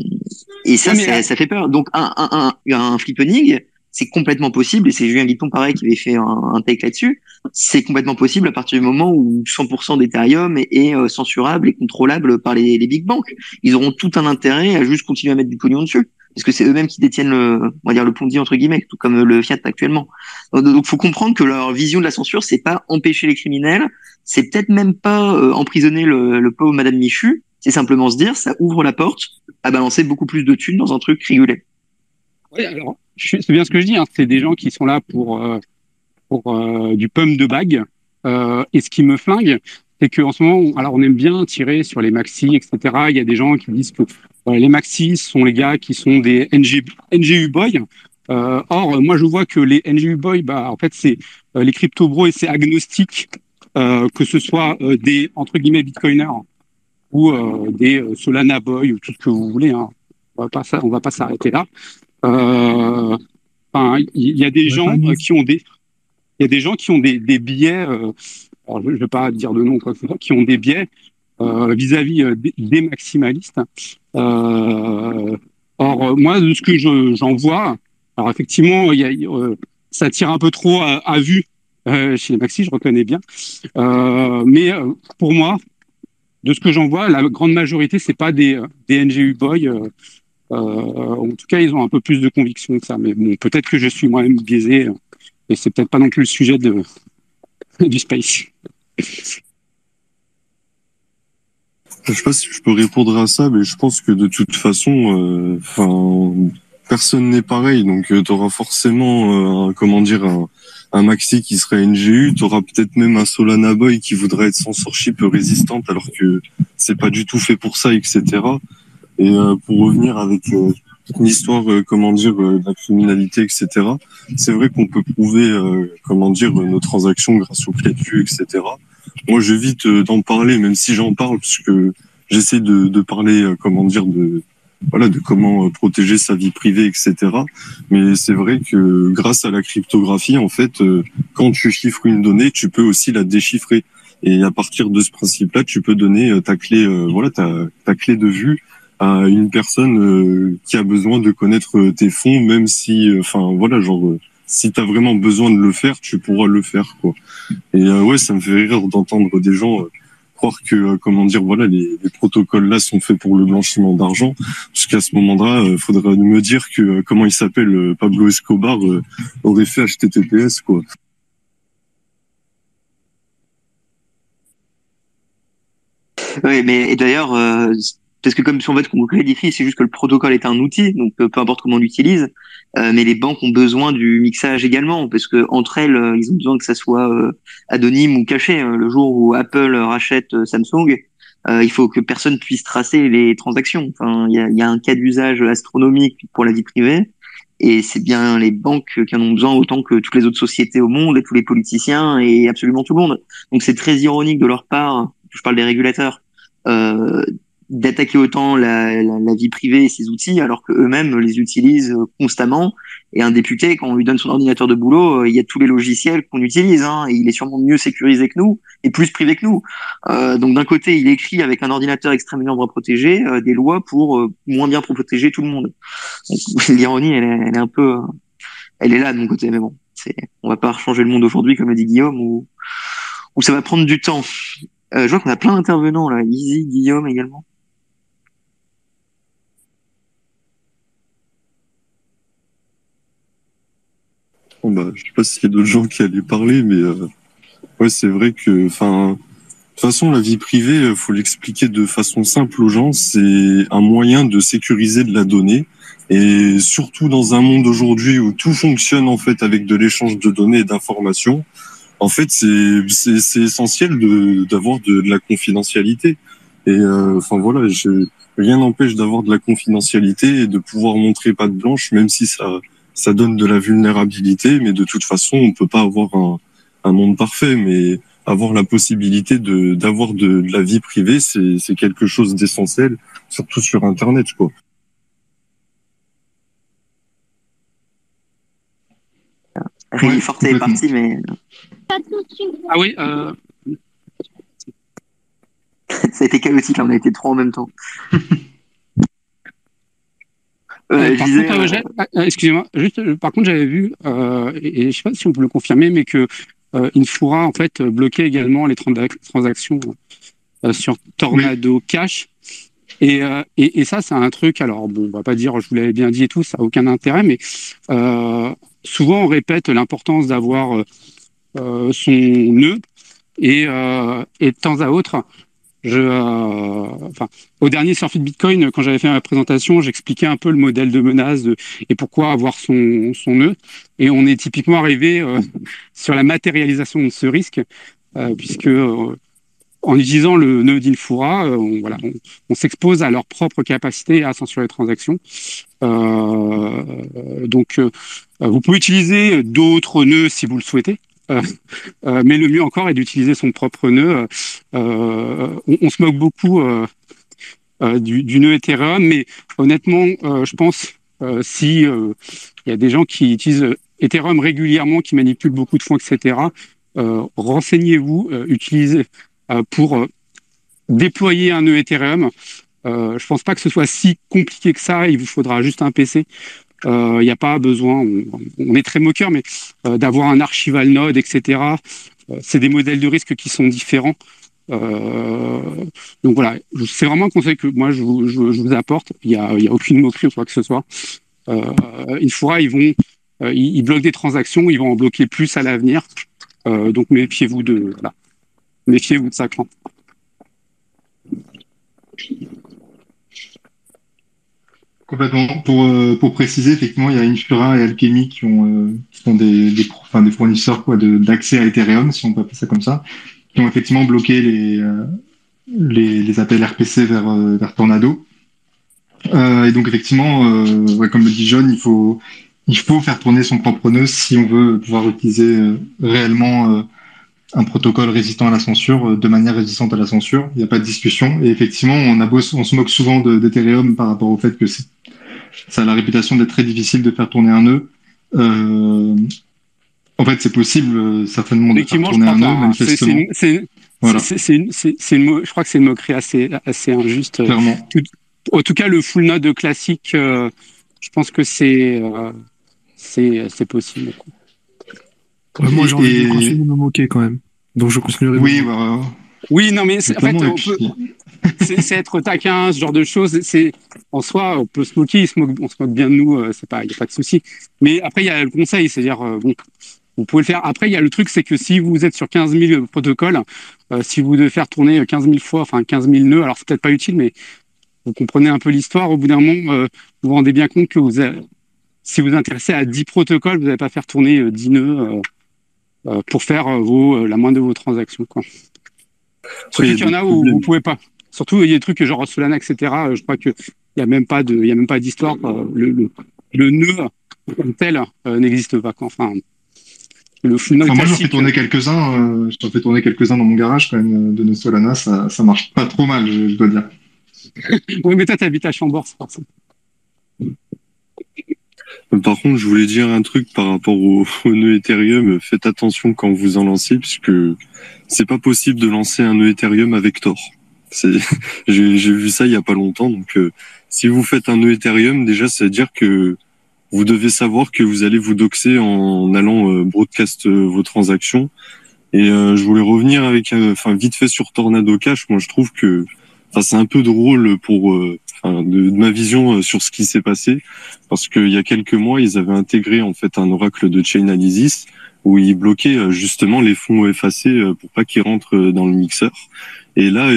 et ça, ça fait peur. Donc un flippening, c'est complètement possible, et c'est Julien Guiton pareil qui avait fait un take là-dessus, c'est complètement possible à partir du moment où 100% d'Ethereum est censurable et contrôlable par les big banks. Ils auront tout un intérêt à juste continuer à mettre du pognon dessus, parce que c'est eux-mêmes qui détiennent on va dire le pondy entre guillemets, tout comme le fiat actuellement. Donc faut comprendre que leur vision de la censure, c'est pas empêcher les criminels, c'est peut-être même pas emprisonner le pauvre Madame Michu, c'est simplement se dire ça ouvre la porte à balancer beaucoup plus de thunes dans un truc régulé. Oui, alors, c'est bien ce que je dis, hein, c'est des gens qui sont là pour du pump de bague. Et ce qui me flingue, c'est qu'en ce moment, alors on aime bien tirer sur les maxis, etc. Il y a des gens qui disent que les maxis sont les gars qui sont des NGU boys. Or, moi, je vois que les NGU boys, bah, en fait, c'est les crypto bros et c'est agnostique, que ce soit des entre guillemets bitcoiners ou des Solana boys ou tout ce que vous voulez. Hein. On va pas s'arrêter là. Enfin, il y a des gens qui ont des il y a des gens qui ont des biais, alors je ne vais pas dire de nom, quoi, qui ont des biais vis-à-vis des maximalistes. Or, moi, de ce que j'en vois, alors effectivement, ça tire un peu trop à vue chez les maxis, je reconnais bien. Mais pour moi, de ce que j'en vois, la grande majorité, c'est pas des NGU boys. En tout cas, ils ont un peu plus de conviction que ça. Mais bon, peut-être que je suis moi-même biaisé. Et c'est peut-être pas non plus le sujet du space. Je sais pas si je peux répondre à ça, mais je pense que de toute façon, personne n'est pareil. Donc, tu auras forcément, un maxi qui serait NGU. Tu auras peut-être même un Solana Boy qui voudrait être censorship résistante, alors que c'est pas du tout fait pour ça, etc. Et pour revenir avec l'histoire, de la criminalité, etc. C'est vrai qu'on peut prouver, nos transactions grâce aux clés de vue, etc. Moi, j'évite d'en parler, même si j'en parle, parce que j'essaie de parler, de comment protéger sa vie privée, etc. Mais c'est vrai que grâce à la cryptographie, en fait, quand tu chiffres une donnée, tu peux aussi la déchiffrer. Et à partir de ce principe-là, tu peux donner ta clé, ta clé de vue à une personne qui a besoin de connaître tes fonds, même si, si t'as vraiment besoin de le faire, tu pourras le faire, quoi. Et ça me fait rire d'entendre des gens croire que, les protocoles là sont faits pour le blanchiment d'argent, parce qu'à ce moment-là, faudrait me dire que comment il s'appelle, Pablo Escobar aurait fait HTTPS, quoi. Oui, mais et d'ailleurs, parce que comme si en fait qu'on clarifie, c'est juste que le protocole est un outil, donc peu importe comment on l'utilise, mais les banques ont besoin du mixage également, parce que entre elles, ils ont besoin que ça soit anonyme ou caché. Le jour où Apple rachète Samsung, il faut que personne puisse tracer les transactions. Enfin, il y a un cas d'usage astronomique pour la vie privée. Et c'est bien les banques qui en ont besoin autant que toutes les autres sociétés au monde et tous les politiciens et absolument tout le monde. Donc c'est très ironique de leur part, je parle des régulateurs, euh, d'attaquer autant la vie privée et ses outils alors que eux-mêmes les utilisent constamment. Et un député, quand on lui donne son ordinateur de boulot, il y a tous les logiciels qu'on utilise, hein, et il est sûrement mieux sécurisé que nous et plus privé que nous. Donc d'un côté, il écrit avec un ordinateur extrêmement bien protégé des lois pour moins bien protéger tout le monde. Donc, l'ironie, elle est un peu, elle est là de mon côté, mais bon, on va pas changer le monde aujourd'hui, comme le dit Guillaume, ou ça va prendre du temps. Je vois qu'on a plein d'intervenants là, Easy, Guillaume également. Bon, je sais pas s'il y a d'autres gens qui allaient parler, mais c'est vrai que, de toute façon, la vie privée, faut l'expliquer de façon simple aux gens. C'est un moyen de sécuriser de la donnée, et surtout dans un monde aujourd'hui où tout fonctionne en fait avec de l'échange de données et d'informations. En fait, c'est essentiel d'avoir de la confidentialité. Et rien n'empêche d'avoir de la confidentialité et de pouvoir montrer patte blanche, même si ça donne de la vulnérabilité. Mais de toute façon, on peut pas avoir un monde parfait, mais avoir la possibilité d'avoir de la vie privée, c'est quelque chose d'essentiel, surtout sur Internet, quoi. Rémi Forte est complètement. parti, mais Ah oui, ça a été chaotique, là, on a été trois en même temps. Je par disais, contre, excusez-moi, juste, par contre, j'avais vu, et je sais pas si on peut le confirmer, mais que Infura, en fait, bloquait également les transactions sur Oui, Tornado Cash. Et ça, c'est un truc, alors bon, on va pas dire, je vous l'avais bien dit et tout, ça n'a aucun intérêt, mais souvent on répète l'importance d'avoir son nœud, et de temps à autre, enfin, au dernier Surfit Bitcoin, quand j'avais fait ma présentation, j'expliquais un peu le modèle de menace et pourquoi avoir son nœud. Et on est typiquement arrivé sur la matérialisation de ce risque, puisque en utilisant le nœud d'Infura, voilà, on s'expose à leur propre capacité à censurer les transactions. Donc, vous pouvez utiliser d'autres nœuds si vous le souhaitez. Mais le mieux encore est d'utiliser son propre nœud. On se moque beaucoup du nœud Ethereum, mais honnêtement, je pense si il y a des gens qui utilisent Ethereum régulièrement, qui manipulent beaucoup de fonds, etc., renseignez-vous, utilisez pour déployer un nœud Ethereum. Je pense pas que ce soit si compliqué que ça. Il vous faudra juste un PC. Il n'y a pas besoin, on est très moqueur, mais d'avoir un archival node, etc. C'est des modèles de risque qui sont différents. Donc voilà, c'est vraiment un conseil que moi je vous apporte. Il y a aucune moquerie ou quoi que ce soit. Infura, ils bloquent des transactions, ils vont en bloquer plus à l'avenir. Donc méfiez-vous voilà. Méfiez-vous de ça, clan. complètement. Pour préciser, effectivement, il y a Infura et Alchemy qui sont enfin, des fournisseurs quoi, d'accès à Ethereum, si on peut appeler ça comme ça, qui ont effectivement bloqué les appels RPC vers Tornado. Et donc, effectivement, ouais, comme le dit John, il faut faire tourner son propre nœud si on veut pouvoir utiliser réellement un protocole résistant à la censure de manière résistante à la censure. Il n'y a pas de discussion. Et effectivement, on se moque souvent d'Ethereum par rapport au fait que ça a la réputation d'être très difficile de faire tourner un nœud. Euh, En fait, c'est possible certainement de faire Effectivement, je tourner crois un nœud, pas, hein. manifestement. Voilà, Je crois que c'est une moquerie assez injuste. clairement. En tout cas, le full node classique, je pense que c'est possible. Ouais, moi, j'ai envie de continuer Et de me moquer quand même. Donc, je continuerai de me oui, moquer. Oui, non, mais en fait, notamment. Et puis, c'est être taquin, ce genre de choses. En soi, on peut se moquer, on se moque bien de nous, il y a pas de souci. Mais après, il y a le conseil, c'est-à-dire, bon, vous pouvez le faire. Après, il y a le truc, c'est que si vous êtes sur 15 000 protocoles, si vous devez faire tourner 15 000 fois, enfin 15 000 nœuds, alors c'est peut-être pas utile, mais vous comprenez un peu l'histoire. Au bout d'un moment, vous vous rendez bien compte que si vous vous intéressez à 10 protocoles, vous n'allez pas faire tourner 10 nœuds pour faire la moindre de vos transactions, quoi. Après, il Surtout y a qu'il y en des a où vous problèmes. pouvez pas. Surtout, il y a des trucs genre Solana, etc. Je crois que il y a même pas d'histoire. Le nœud comme tel n'existe pas, quoi. Enfin, le full node enfin, moi, j'en fais classique. tourner quelques-uns. J'en fais tourner quelques-uns dans mon garage quand même de Neo Solana. Ça marche pas trop mal, je dois dire. Oui, mais toi, t'habites à Chambord, c'est pour ça. Par contre, je voulais dire un truc par rapport au nœud Ethereum. Faites attention quand vous en lancez, puisque c'est pas possible de lancer un nœud Ethereum avec Tor. C'est, j'ai vu ça il y a pas longtemps. Donc, si vous faites un nœud Ethereum, déjà, ça veut dire que vous devez savoir que vous allez vous doxer en allant broadcast vos transactions. Et je voulais revenir enfin, vite fait sur Tornado Cash. Moi, je trouve que, enfin, c'est un peu drôle pour, de ma vision sur ce qui s'est passé, parce qu'il y a quelques mois, ils avaient intégré en fait un oracle de Chainalysis où ils bloquaient justement les fonds FAC pour pas qu'ils rentrent dans le mixeur. Et là,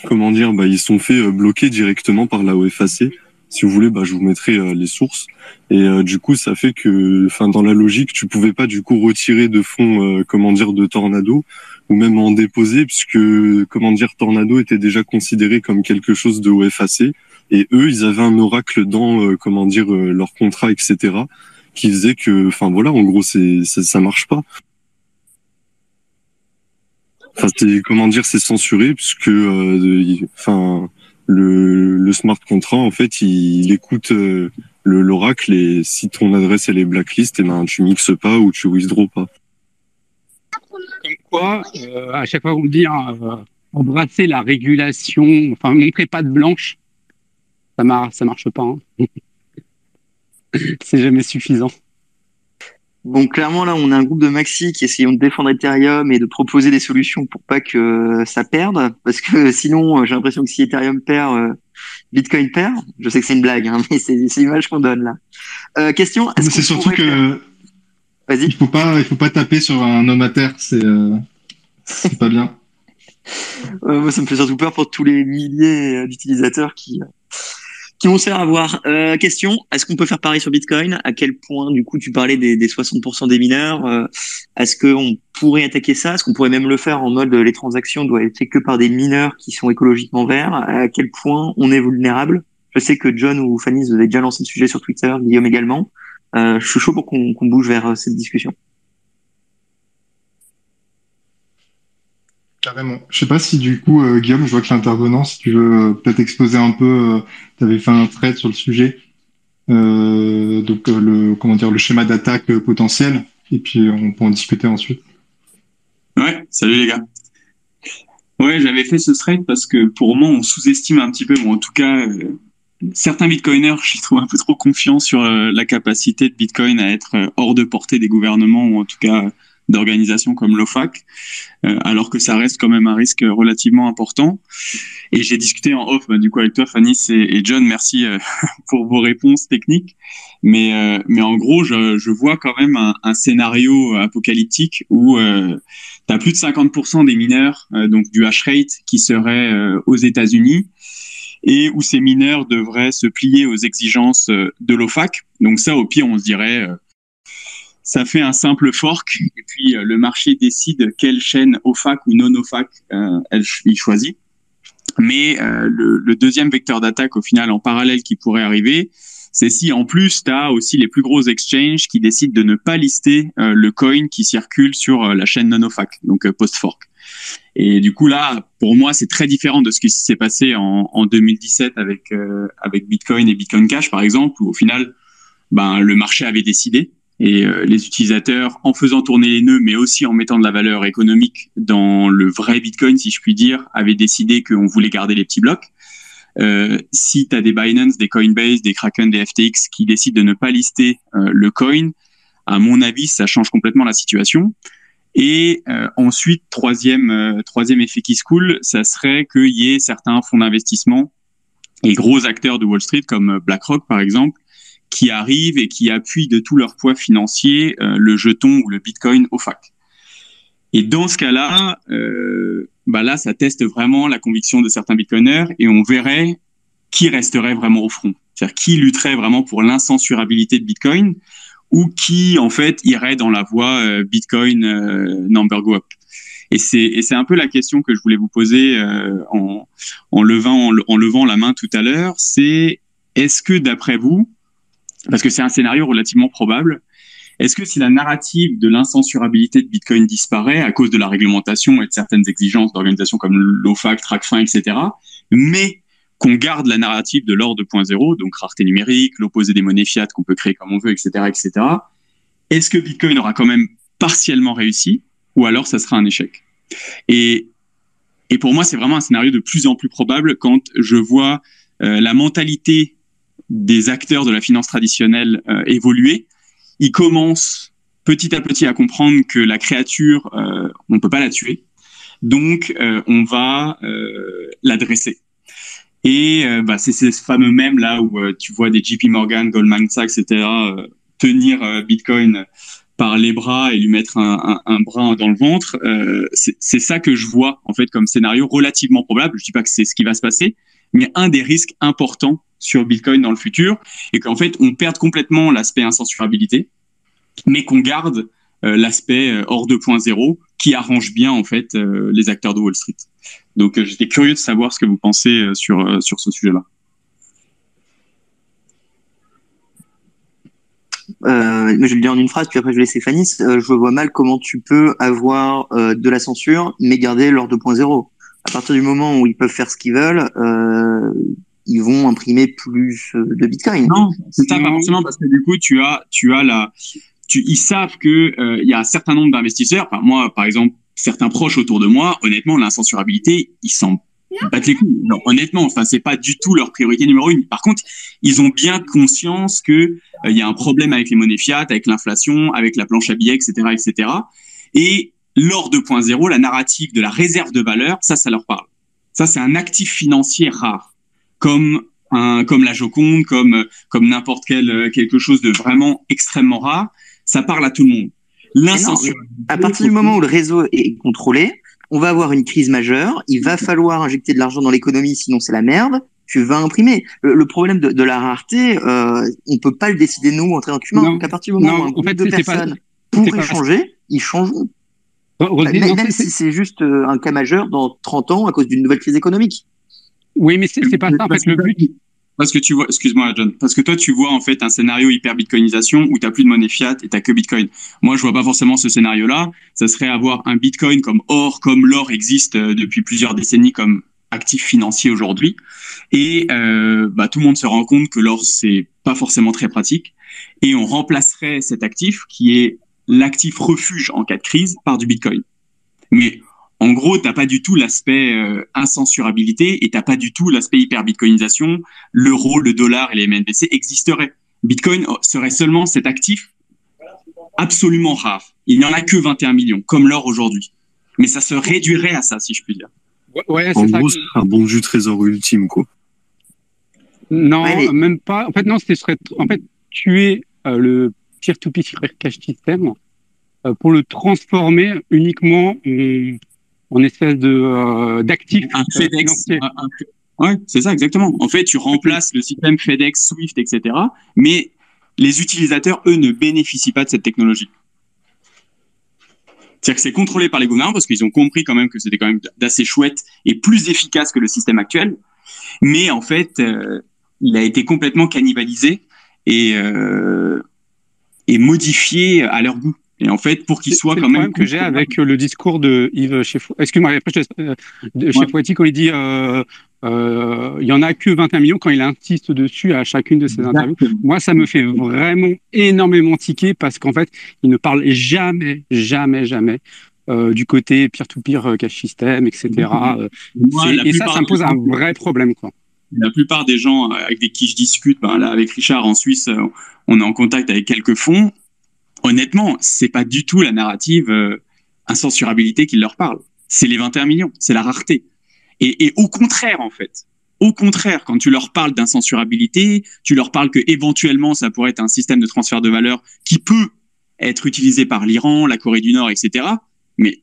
comment dire, bah, ils sont fait bloquer directement par la OFAC. Si vous voulez, bah, je vous mettrai les sources. Et du coup, ça fait que, enfin, dans la logique, tu pouvais pas du coup retirer de fonds, comment dire, de Tornado, ou même en déposer, puisque, comment dire, Tornado était déjà considéré comme quelque chose de OFAC. Et eux, ils avaient un oracle dans, comment dire, leur contrat, etc., qui faisait que, enfin voilà, en gros, ça marche pas. Enfin, c'est, comment dire, c'est censuré puisque, enfin, le smart contract, en fait, il écoute l'oracle, et si ton adresse elle est blacklist, et ben tu mixes pas ou tu withdraw pas. Comme quoi, à chaque fois qu'on me dit embrasser la régulation, enfin montrer patte blanche, ça marche pas. Hein. C'est jamais suffisant. Bon, clairement, là, on a un groupe de maxi qui essayent de défendre Ethereum et de proposer des solutions pour pas que ça perde. Parce que sinon, j'ai l'impression que si Ethereum perd, Bitcoin perd. Je sais que c'est une blague, hein, mais c'est l'image qu'on donne là. Question, est-ce C'est qu'on surtout pourrait faire... que Vas-y. il faut pas taper sur un homme à terre, c'est pas bien. Moi, ça me fait surtout peur pour tous les milliers d'utilisateurs qui vont se faire avoir. Question, est-ce qu'on peut faire pareil sur Bitcoin? À quel point, du coup, tu parlais des 60% des mineurs, est-ce qu'on pourrait attaquer ça? Est-ce qu'on pourrait même le faire en mode les transactions doivent être faites que par des mineurs qui sont écologiquement verts? À quel point on est vulnérable? Je sais que John ou Fanny, vous avez déjà lancé le sujet sur Twitter, Guillaume également. Je suis chaud pour qu'on bouge vers cette discussion. Carrément. Je sais pas si du coup, Guillaume, je vois que l'intervenant, si tu veux peut-être exposer un peu, tu avais fait un thread sur le sujet, donc le schéma d'attaque potentiel, et puis on peut en discuter ensuite. Ouais, salut les gars. Ouais, j'avais fait ce thread parce que pour moi, on sous-estime un petit peu, bon, en tout cas, certains bitcoiners, je les trouve un peu trop confiants sur la capacité de Bitcoin à être hors de portée des gouvernements ou en tout cas d'organisations comme l'OFAC, alors que ça reste quand même un risque relativement important. Et j'ai discuté en off, du coup, avec toi, Fanny et John, merci pour vos réponses techniques. Mais en gros, je vois quand même un scénario apocalyptique où tu as plus de 50% des mineurs, donc du hash rate, qui seraient aux États-Unis et où ces mineurs devraient se plier aux exigences de l'OFAC. Donc ça, au pire, on se dirait, ça fait un simple fork et puis le marché décide quelle chaîne OFAC ou non OFAC il choisit. Mais le deuxième vecteur d'attaque, au final, en parallèle qui pourrait arriver, c'est si en plus, tu as aussi les plus gros exchanges qui décident de ne pas lister le coin qui circule sur la chaîne non-OFAC, donc post-fork. Et du coup, là, pour moi, c'est très différent de ce qui s'est passé en 2017 avec Bitcoin et Bitcoin Cash, par exemple, où au final, le marché avait décidé. Et les utilisateurs, en faisant tourner les nœuds, mais aussi en mettant de la valeur économique dans le vrai Bitcoin, si je puis dire, avaient décidé qu'on voulait garder les petits blocs. Si tu as des Binance, des Coinbase, des Kraken, des FTX qui décident de ne pas lister le coin, à mon avis, ça change complètement la situation. Et ensuite, troisième effet qui se coule, ça serait qu'il y ait certains fonds d'investissement et gros acteurs de Wall Street, comme BlackRock par exemple, qui arrivent et qui appuient de tout leur poids financier le jeton ou le Bitcoin OFAC. Et dans ce cas-là, là, ça teste vraiment la conviction de certains Bitcoiners et on verrait qui resterait vraiment au front. C'est-à-dire qui lutterait vraiment pour l'incensurabilité de Bitcoin ou qui, en fait, irait dans la voie Bitcoin number go up. Et c'est un peu la question que je voulais vous poser en levant la main tout à l'heure. C'est est-ce que, d'après vous, parce que c'est un scénario relativement probable, est-ce que si la narrative de l'incensurabilité de Bitcoin disparaît à cause de la réglementation et de certaines exigences d'organisations comme l'OFAC, TrackFin, etc., mais qu'on garde la narrative de l'or 2.0, donc rareté numérique, l'opposé des monnaies fiat qu'on peut créer comme on veut, etc., etc., est-ce que Bitcoin aura quand même partiellement réussi ou alors ça sera un échec? Et pour moi, c'est vraiment un scénario de plus en plus probable quand je vois la mentalité des acteurs de la finance traditionnelle évoluer. Ils commencent petit à petit à comprendre que la créature, on ne peut pas la tuer. Donc, on va l'adresser. Et c'est ces fameux mèmes là où tu vois des JP Morgan, Goldman Sachs, etc. Tenir Bitcoin par les bras et lui mettre un bras dans le ventre. C'est ça que je vois en fait comme scénario relativement probable. Je dis pas que c'est ce qui va se passer, mais un des risques importants sur Bitcoin dans le futur et qu'en fait on perde complètement l'aspect incensurabilité, mais qu'on garde l'aspect hors 2.0 qui arrange bien en fait les acteurs de Wall Street. Donc j'étais curieux de savoir ce que vous pensez sur ce sujet-là. Je vais le dire en une phrase, puis après je vais laisser Fanny. Je vois mal comment tu peux avoir de la censure, mais garder leur 2.0. À partir du moment où ils peuvent faire ce qu'ils veulent, ils vont imprimer plus de Bitcoin. Non, c'est ça, pas forcément, parce que du coup, ils savent que il y a un certain nombre d'investisseurs. Enfin, moi, par exemple, certains proches autour de moi, honnêtement, l'incensurabilité, ils s'en battent les couilles. Non, honnêtement, enfin, c'est pas du tout leur priorité numéro une. Par contre, ils ont bien conscience que il y a un problème avec les monnaies fiat, avec l'inflation, avec la planche à billets, etc., etc. Et l'or 2.0, la narrative de la réserve de valeur, ça leur parle. Ça, c'est un actif financier rare, comme la Joconde, comme n'importe quel quelque chose de vraiment extrêmement rare. Ça parle à tout le monde. L'incensurabilité. À partir du moment où le réseau est contrôlé, on va avoir une crise majeure. Il va falloir injecter de l'argent dans l'économie, sinon c'est la merde. Tu vas imprimer. Le problème de la rareté, on peut pas le décider nous en tant qu'humains. Donc à partir du moment où un groupe de personnes pourrait changer, ils changeront. Même si c'est juste un cas majeur dans 30 ans à cause d'une nouvelle crise économique. Oui, mais c'est pas ça en fait le but. Parce que tu vois, excuse-moi John, parce que toi tu vois en fait un scénario hyper bitcoinisation où t'as plus de monnaie fiat et t'as que Bitcoin. Moi je vois pas forcément ce scénario-là. Ça serait avoir un Bitcoin comme l'or existe depuis plusieurs décennies comme actif financier aujourd'hui. Et tout le monde se rend compte que l'or c'est pas forcément très pratique. Et on remplacerait cet actif qui est l'actif refuge en cas de crise par du Bitcoin. Mais en gros, t'as pas du tout l'aspect incensurabilité et t'as pas du tout l'aspect hyper-bitcoinisation. L'euro, le dollar et les MNBC existeraient. Bitcoin serait seulement cet actif absolument rare. Il n'y en a que 21 millions, comme l'or aujourd'hui. Mais ça se réduirait à ça, si je puis dire. Ouais, en gros, c'est un bon du trésor ultime, quoi. Non, même pas. En fait, non, ce serait tuer le peer-to-peer cash system pour le transformer uniquement en espèce d'actif financier. Ouais, c'est ça, exactement. En fait, tu remplaces le système FedEx, Swift, etc. Mais les utilisateurs, eux, ne bénéficient pas de cette technologie. C'est-à-dire que c'est contrôlé par les gouvernements parce qu'ils ont compris quand même que c'était quand même d'assez chouette et plus efficace que le système actuel. Mais en fait, il a été complètement cannibalisé et modifié à leur goût. Et en fait, pour qu'il soit quand même... C'est le problème que j'ai avec le discours de Yves Chefouati. Excuse-moi, après de Chefouati, quand il dit il y en a que 21 millions, quand il insiste dessus à chacune de ses interviews. Moi, ça me fait vraiment énormément tiquer parce qu'en fait, il ne parle jamais du côté peer-to-peer cash system, etc. Et ça me pose un vrai problème, quoi. La plupart des gens avec qui je discute, là, avec Richard en Suisse, on est en contact avec quelques fonds. Honnêtement, c'est pas du tout la narrative incensurabilité qui leur parle. C'est les 21 millions, c'est la rareté. Et au contraire, en fait, quand tu leur parles d'incensurabilité, tu leur parles que éventuellement ça pourrait être un système de transfert de valeur qui peut être utilisé par l'Iran, la Corée du Nord, etc. Mais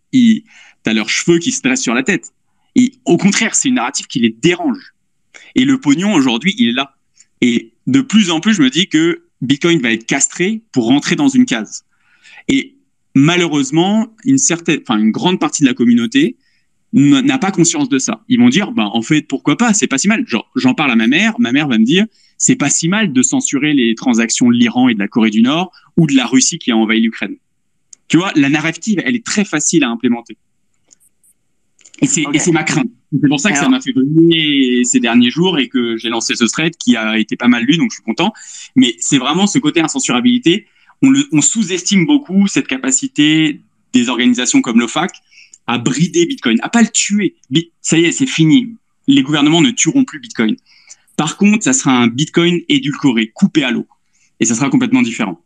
t'as leurs cheveux qui se dressent sur la tête. Et au contraire, c'est une narrative qui les dérange. Et le pognon une il est là. Et de plus en plus, je me dis que Bitcoin va être castré pour rentrer dans une case. Et malheureusement, une grande partie de la communauté n'a pas conscience de ça. Ils vont dire, en fait, pourquoi pas, c'est pas si mal. Genre, j'en parle à ma mère va me dire, c'est pas si mal de censurer les transactions de l'Iran et de la Corée du Nord ou de la Russie qui a envahi l'Ukraine. Tu vois, la narrative, elle est très facile à implémenter. Et c'est ma crainte. C'est pour ça que ça m'a fait briller ces derniers jours et que j'ai lancé ce thread qui a été pas mal lu, donc je suis content. Mais c'est vraiment ce côté incensurabilité. On sous-estime beaucoup cette capacité des organisations comme l'OFAC à brider Bitcoin, à pas le tuer. Ça y est, c'est fini. Les gouvernements ne tueront plus Bitcoin. Par contre, ça sera un Bitcoin édulcoré, coupé à l'eau. Et ça sera complètement différent.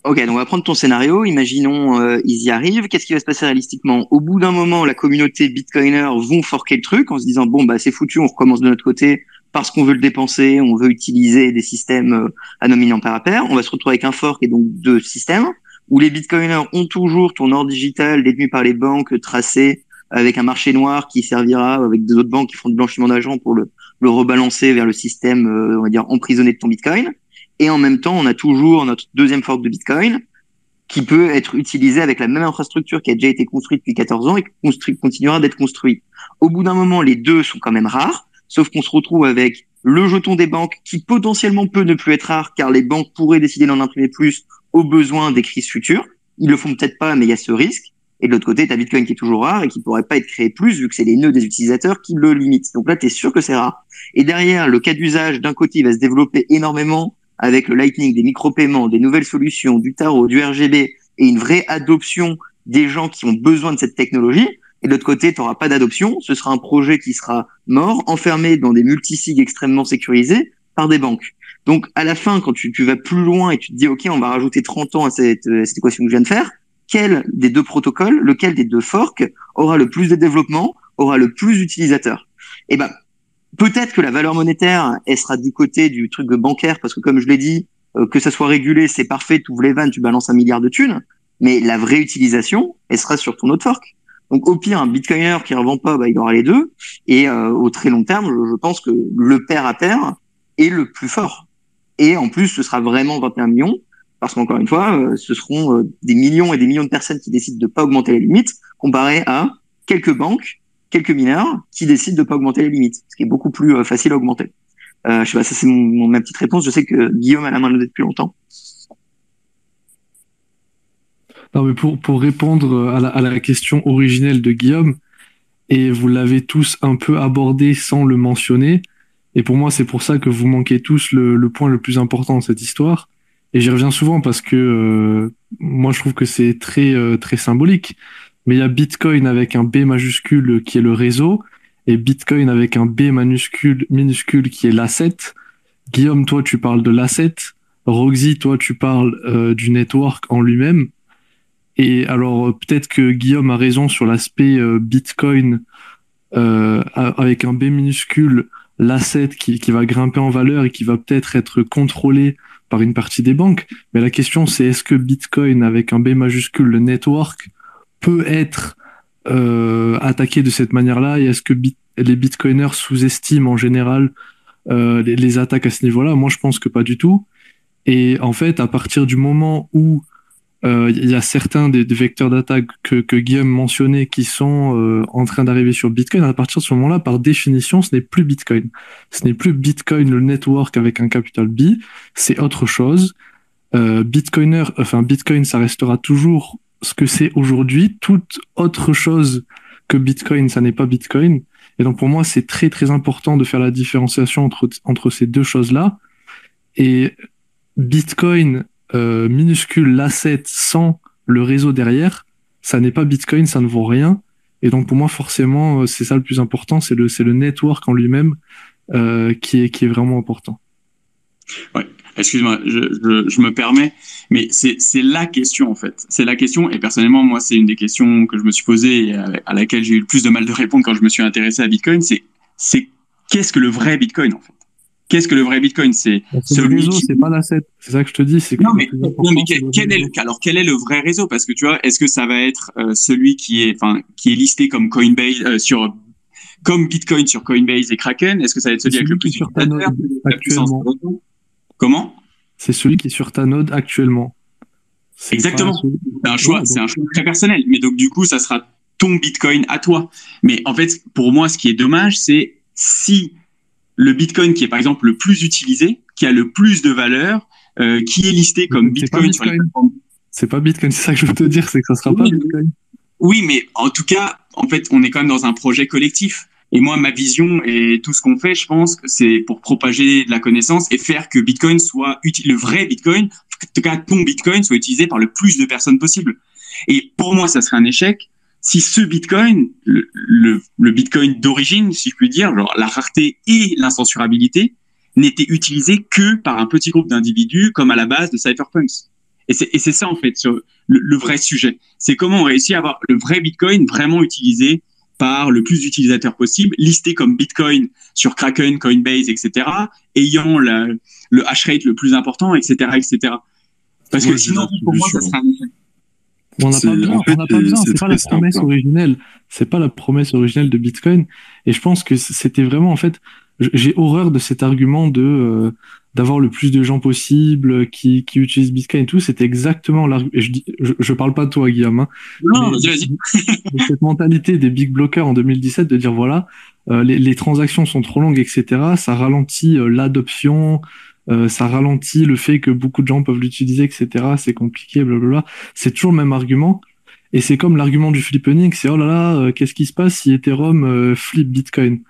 Ok, donc on va prendre ton scénario. Imaginons ils y arrivent. Qu'est-ce qui va se passer réalistiquement? Au bout d'un moment, la communauté bitcoiner vont forquer le truc en se disant bon c'est foutu, on recommence de notre côté parce qu'on veut le dépenser, on veut utiliser des systèmes anonymes pair à pair. On va se retrouver avec un fork et donc deux systèmes où les bitcoiners ont toujours ton or digital détenu par les banques tracé avec un marché noir qui servira avec des autres banques qui font du blanchiment d'argent pour le rebalancer vers le système on va dire emprisonné de ton bitcoin. Et en même temps, on a toujours notre deuxième fork de Bitcoin qui peut être utilisé avec la même infrastructure qui a déjà été construite depuis 14 ans et qui continuera d'être construite. Au bout d'un moment, les deux sont quand même rares, sauf qu'on se retrouve avec le jeton des banques qui potentiellement peut ne plus être rare car les banques pourraient décider d'en imprimer plus au besoin des crises futures. Ils le font peut-être pas, mais il y a ce risque. Et de l'autre côté, tu as Bitcoin qui est toujours rare et qui pourrait pas être créé plus vu que c'est les nœuds des utilisateurs qui le limitent. Donc là, tu es sûr que c'est rare. Et derrière, le cas d'usage, d'un côté, il va se développer énormément avec le Lightning, des micro-paiements, des nouvelles solutions, du tarot, du RGB et une vraie adoption des gens qui ont besoin de cette technologie. Et de l'autre côté, tu n'auras pas d'adoption. Ce sera un projet qui sera mort, enfermé dans des multisigs extrêmement sécurisés par des banques. Donc, à la fin, quand tu vas plus loin et tu te dis, OK, on va rajouter 30 ans à cette équation que je viens de faire, quel des deux protocoles, lequel des deux forks aura le plus de développement, aura le plus d'utilisateurs? Eh ben, peut-être que la valeur monétaire, elle sera du côté du truc bancaire, parce que comme je l'ai dit, que ça soit régulé, c'est parfait, tu ouvres les vannes, tu balances 1 milliard de thunes, mais la vraie utilisation, elle sera sur ton autre fork. Donc au pire, un bitcoiner qui ne revend pas, bah, il aura les deux, et au très long terme, je pense que le pair à pair est le plus fort. Et en plus, ce sera vraiment 21 millions, parce qu'encore une fois, ce seront des millions et des millions de personnes qui décident de pas augmenter les limites, comparé à quelques banques, quelques mineurs qui décident de pas augmenter les limites, ce qui est beaucoup plus facile à augmenter. Je sais pas, ça c'est ma petite réponse. Je sais que Guillaume a la main levée depuis longtemps. Non, mais pour répondre à la question originelle de Guillaume, et vous l'avez tous un peu abordé sans le mentionner, et pour moi c'est pour ça que vous manquez tous le point le plus important de cette histoire, et j'y reviens souvent parce que moi je trouve que c'est très symbolique, mais il y a Bitcoin avec un B majuscule qui est le réseau, et Bitcoin avec un B minuscule qui est l'asset. Guillaume, toi tu parles de l'asset, Roxy, toi tu parles du network en lui-même. Et alors, peut-être que Guillaume a raison sur l'aspect Bitcoin avec un B minuscule, l'asset qui va grimper en valeur et qui va peut-être être contrôlé par une partie des banques. Mais la question, c'est est-ce que Bitcoin avec un B majuscule, le network, peut être attaqué de cette manière-là? Et est-ce que les Bitcoiners sous-estiment en général les attaques à ce niveau-là? Moi, je pense que pas du tout. Et en fait, à partir du moment où il y a certains des vecteurs d'attaque que Guillaume mentionnait qui sont en train d'arriver sur Bitcoin, à partir de ce moment-là, par définition, ce n'est plus Bitcoin. Ce n'est plus Bitcoin, le network avec un capital B, c'est autre chose. Bitcoin, ça restera toujours ce que c'est aujourd'hui. Toute autre chose que Bitcoin, ça n'est pas Bitcoin. Et donc, pour moi, c'est très important de faire la différenciation entre ces deux choses-là. Et Bitcoin, minuscule, l'asset sans le réseau derrière, ça n'est pas Bitcoin, ça ne vaut rien. Et donc, pour moi, forcément, c'est ça le plus important, c'est le network en lui-même qui est vraiment important. Ouais. Excuse-moi, je me permets, mais c'est la question en fait. C'est la question, et personnellement, moi, c'est une des questions que je me suis posée et à laquelle j'ai eu le plus de mal de répondre quand je me suis intéressé à Bitcoin. C'est qu'est-ce que le vrai Bitcoin en fait? Qu'est-ce que le vrai Bitcoin? C'est celui le réseau, c'est pas l'asset. C'est ça que je te dis. Non, mais quel est le vrai réseau? Parce que tu vois, est-ce que ça va être celui qui est listé comme Coinbase comme Bitcoin sur Coinbase et Kraken? Est-ce que ça va être celui avec le plus d'utilisateurs actuellement? Comment? C'est celui qui est sur ta node actuellement. Exactement. C'est un choix très personnel. Mais donc, du coup, ça sera ton Bitcoin à toi. Mais en fait, pour moi, ce qui est dommage, c'est si le Bitcoin qui est, par exemple, le plus utilisé, qui a le plus de valeur, qui est listé comme Bitcoin sur les plateformes. C'est pas Bitcoin, c'est ça que je veux te dire, c'est que ça sera pas Bitcoin. Oui, mais en tout cas, en fait, on est quand même dans un projet collectif. Et moi, ma vision et tout ce qu'on fait, je pense que c'est pour propager de la connaissance et faire que Bitcoin soit le vrai Bitcoin, en tout cas ton Bitcoin, soit utilisé par le plus de personnes possible. Et pour moi, ça serait un échec si ce Bitcoin, le Bitcoin d'origine, si je puis dire, genre la rareté et l'incensurabilité, n'était utilisé que par un petit groupe d'individus comme à la base de Cypherpunks. Et c'est ça, en fait, sur le vrai sujet. C'est comment on réussit à avoir le vrai Bitcoin vraiment utilisé par le plus d'utilisateurs possible, listé comme Bitcoin sur Kraken, Coinbase, etc., ayant le hash rate le plus important, etc., etc. Parce que sinon, pour moi, ça sera un échec. On n'a pas besoin, c'est pas la promesse originelle. C'est pas la promesse originelle de Bitcoin. Et je pense que c'était vraiment, en fait, j'ai horreur de cet argument d'avoir le plus de gens possible qui utilisent Bitcoin et tout. C'était exactement l'argument. Je parle pas de toi, Guillaume. Hein, non, vas-y. Cette mentalité des big blockers en 2017 de dire voilà, les transactions sont trop longues, etc. Ça ralentit l'adoption. Ça ralentit le fait que beaucoup de gens peuvent l'utiliser, etc. C'est compliqué, blablabla. C'est toujours le même argument. Et c'est comme l'argument du flipping, c'est oh là là, qu'est-ce qui se passe si Ethereum flip Bitcoin?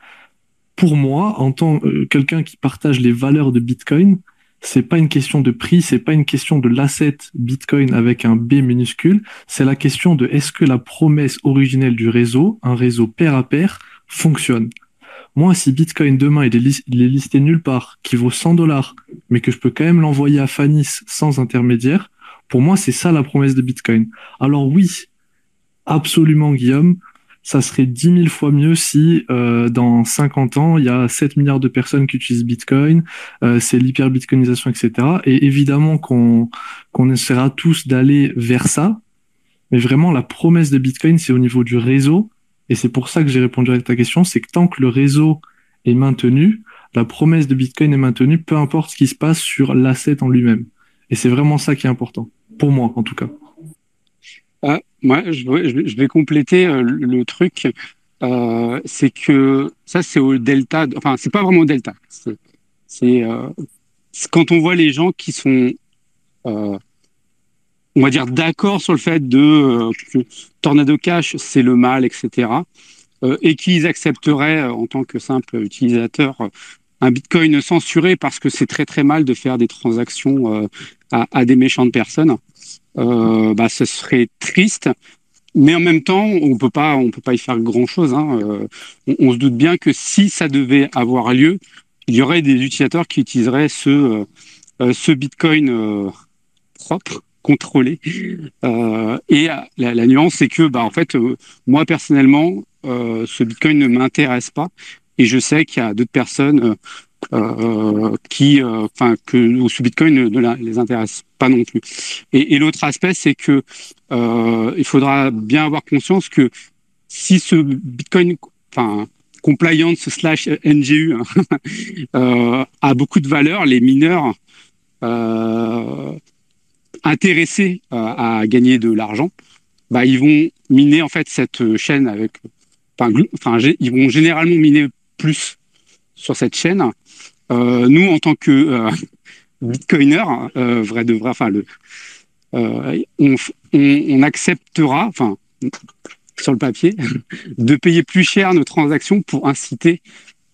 Pour moi, en tant que quelqu'un qui partage les valeurs de Bitcoin, c'est pas une question de prix, c'est pas une question de l'asset Bitcoin avec un B minuscule, c'est la question de est-ce que la promesse originelle du réseau, un réseau pair à pair, fonctionne. Moi, si Bitcoin demain il est listé nulle part, qui vaut 100 dollars, mais que je peux quand même l'envoyer à Fanis sans intermédiaire, pour moi, c'est ça la promesse de Bitcoin. Alors oui, absolument, Guillaume. Ça serait 10 000 fois mieux si dans 50 ans, il y a 7 milliards de personnes qui utilisent Bitcoin, c'est l'hyper-bitcoinisation, etc. Et évidemment qu'on essaiera tous d'aller vers ça, mais vraiment la promesse de Bitcoin, c'est au niveau du réseau, et c'est pour ça que j'ai répondu à ta question, c'est que tant que le réseau est maintenu, la promesse de Bitcoin est maintenue, peu importe ce qui se passe sur l'asset en lui-même. Et c'est vraiment ça qui est important, pour moi en tout cas. Moi, je vais compléter le truc. C'est que ça, c'est au delta. Enfin, c'est pas vraiment au delta. C'est quand on voit les gens qui sont, on va dire, d'accord sur le fait que Tornado Cash, c'est le mal, etc. Et qu'ils accepteraient, en tant que simple utilisateur, un Bitcoin censuré parce que c'est très très mal de faire des transactions à des méchantes personnes. Ce serait triste. Mais en même temps, on peut pas y faire grand-chose. Hein. On se doute bien que si ça devait avoir lieu, il y aurait des utilisateurs qui utiliseraient ce Bitcoin propre, contrôlé. Et la nuance, c'est que, en fait, moi personnellement, ce Bitcoin ne m'intéresse pas. Et je sais qu'il y a d'autres personnes où ce Bitcoin ne les intéresse pas non plus. Et l'autre aspect, c'est que il faudra bien avoir conscience que si ce Bitcoin, compliance / NGU a beaucoup de valeur, les mineurs intéressés à gagner de l'argent, ils vont miner en fait cette chaîne ils vont généralement miner plus sur cette chaîne. Nous, en tant que bitcoiner, vrai de vrai, on acceptera, sur le papier, de payer plus cher nos transactions pour inciter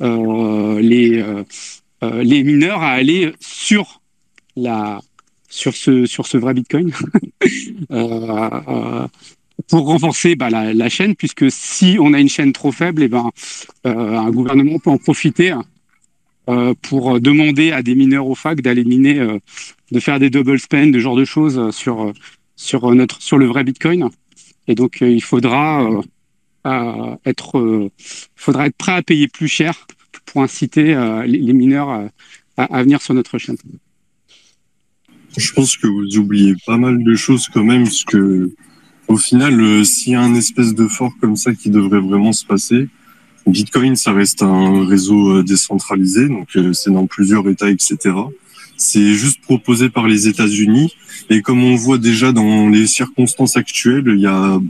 les mineurs à aller sur ce vrai Bitcoin pour renforcer la chaîne, puisque si on a une chaîne trop faible, un gouvernement peut en profiter pour demander à des mineurs au fac d'aller miner, de faire des double spend, de genre de choses sur le vrai Bitcoin. Et donc il faudra être prêt à payer plus cher pour inciter les mineurs à venir sur notre chaîne. Je pense que vous oubliez pas mal de choses quand même, parce que au final, s'il y a un espèce de fort comme ça qui devrait vraiment se passer, Bitcoin, ça reste un réseau décentralisé, donc c'est dans plusieurs États, etc. C'est juste proposé par les États-Unis, et comme on voit déjà dans les circonstances actuelles, il y a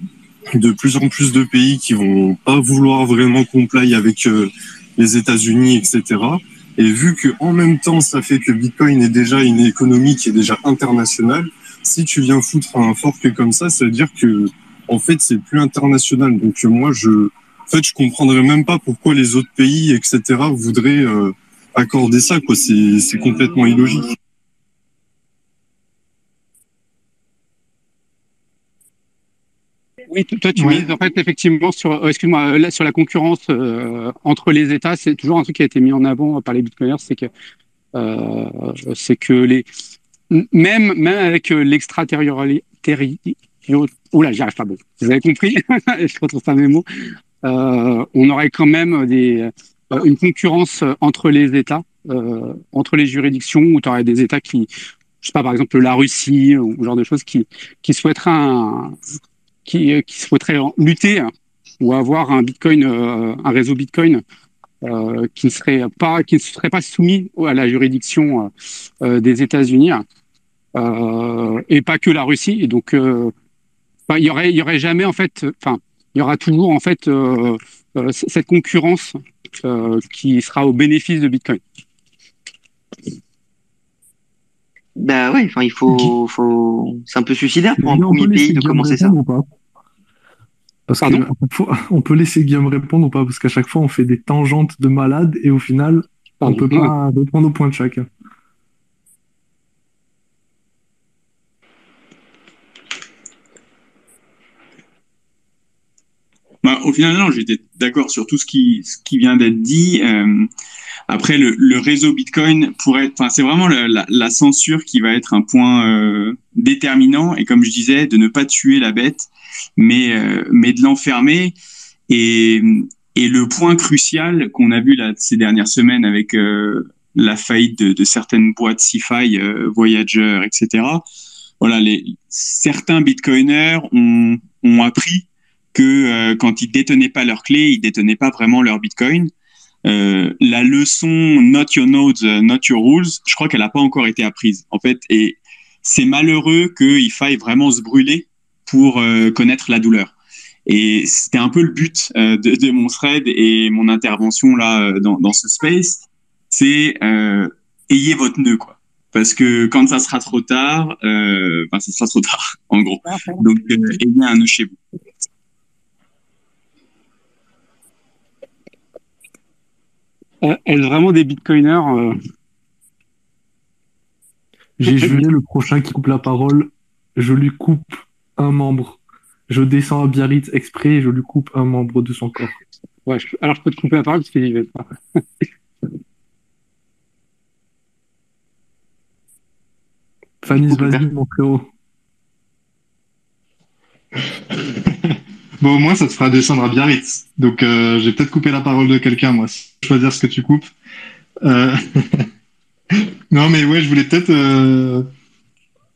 de plus en plus de pays qui vont pas vouloir vraiment comply avec les États-Unis, etc. Et vu que en même temps, ça fait que Bitcoin est déjà une économie qui est déjà internationale, si tu viens foutre un fork comme ça veut dire que en fait c'est plus international. Donc moi je comprendrais même pas pourquoi les autres pays, etc. voudraient accorder ça, quoi. C'est complètement illogique. Oui, toi tu mises en fait effectivement sur, excuse-moi, là sur la concurrence entre les États, c'est toujours un truc qui a été mis en avant par les bitcoiners, c'est que même avec l'extraterritorialité, oula, j'y arrive pas, bon, vous avez compris, je retrouve pas mes mots. On aurait quand même une concurrence entre les États, entre les juridictions, où tu aurais des États qui, je sais pas, par exemple la Russie ou ce genre de choses qui souhaiteraient qui souhaiteraient lutter ou avoir un Bitcoin, un réseau Bitcoin qui ne serait pas soumis à la juridiction des États-Unis et pas que la Russie. Et donc il y aurait jamais en fait, il y aura toujours en fait cette concurrence qui sera au bénéfice de Bitcoin. Il faut, c'est un peu suicidaire pour un premier pays de commencer ça. Parce que Pardon? on peut laisser Guillaume répondre ou pas? Parce qu'à chaque fois, on fait des tangentes de malade et au final, on Pardon. peut pas répondre au point de chacun. Bah, au final, non, j'étais d'accord sur tout ce qui vient d'être dit. Après, le réseau Bitcoin pourrait être, enfin, c'est vraiment la censure qui va être un point déterminant. Et comme je disais, de ne pas tuer la bête, mais de l'enfermer. Et, et le point crucial qu'on a vu là ces dernières semaines avec la faillite de certaines boîtes sci-fi, Voyager, etc. Voilà, certains Bitcoiners ont appris que quand ils détenaient pas leurs clés, ils détenaient pas vraiment leur Bitcoin. La leçon Not Your Nodes, Not Your Rules, je crois qu'elle n'a pas encore été apprise, en fait. Et c'est malheureux qu'il faille vraiment se brûler pour connaître la douleur. Et c'était un peu le but de mon thread et mon intervention là dans ce space, c'est ayez votre nœud, quoi. Parce que quand ça sera trop tard, ça sera trop tard, en gros. Donc, ayez un nœud chez vous. Est-ce vraiment des bitcoiners J'ai Julien, le prochain qui coupe la parole. Je lui coupe un membre. Je descends à Biarritz exprès et je lui coupe un membre de son corps. Ouais, alors je peux te couper la parole parce que j'y vais pas. Fanny, vas-y, mon frérot. Bon, au moins, ça te fera descendre à Biarritz. Donc, j'ai peut-être coupé la parole de quelqu'un, moi. Choisir ce que tu coupes. Non, mais ouais, je voulais peut-être.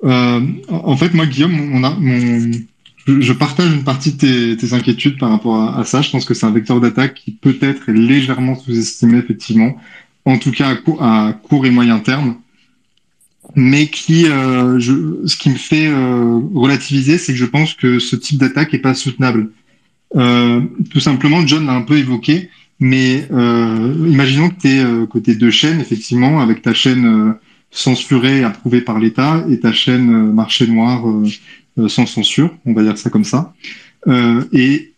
En fait, moi, Guillaume, je partage une partie de tes inquiétudes par rapport à ça. Je pense que c'est un vecteur d'attaque qui peut-être est légèrement sous-estimé, effectivement. En tout cas, à court et moyen terme. Mais ce qui me fait relativiser, c'est que je pense que ce type d'attaque est pas soutenable. Tout simplement, John l'a un peu évoqué, mais imaginons que t'es deux chaînes, effectivement, avec ta chaîne censurée et approuvée par l'État et ta chaîne marché noir sans censure, on va dire ça comme ça. Et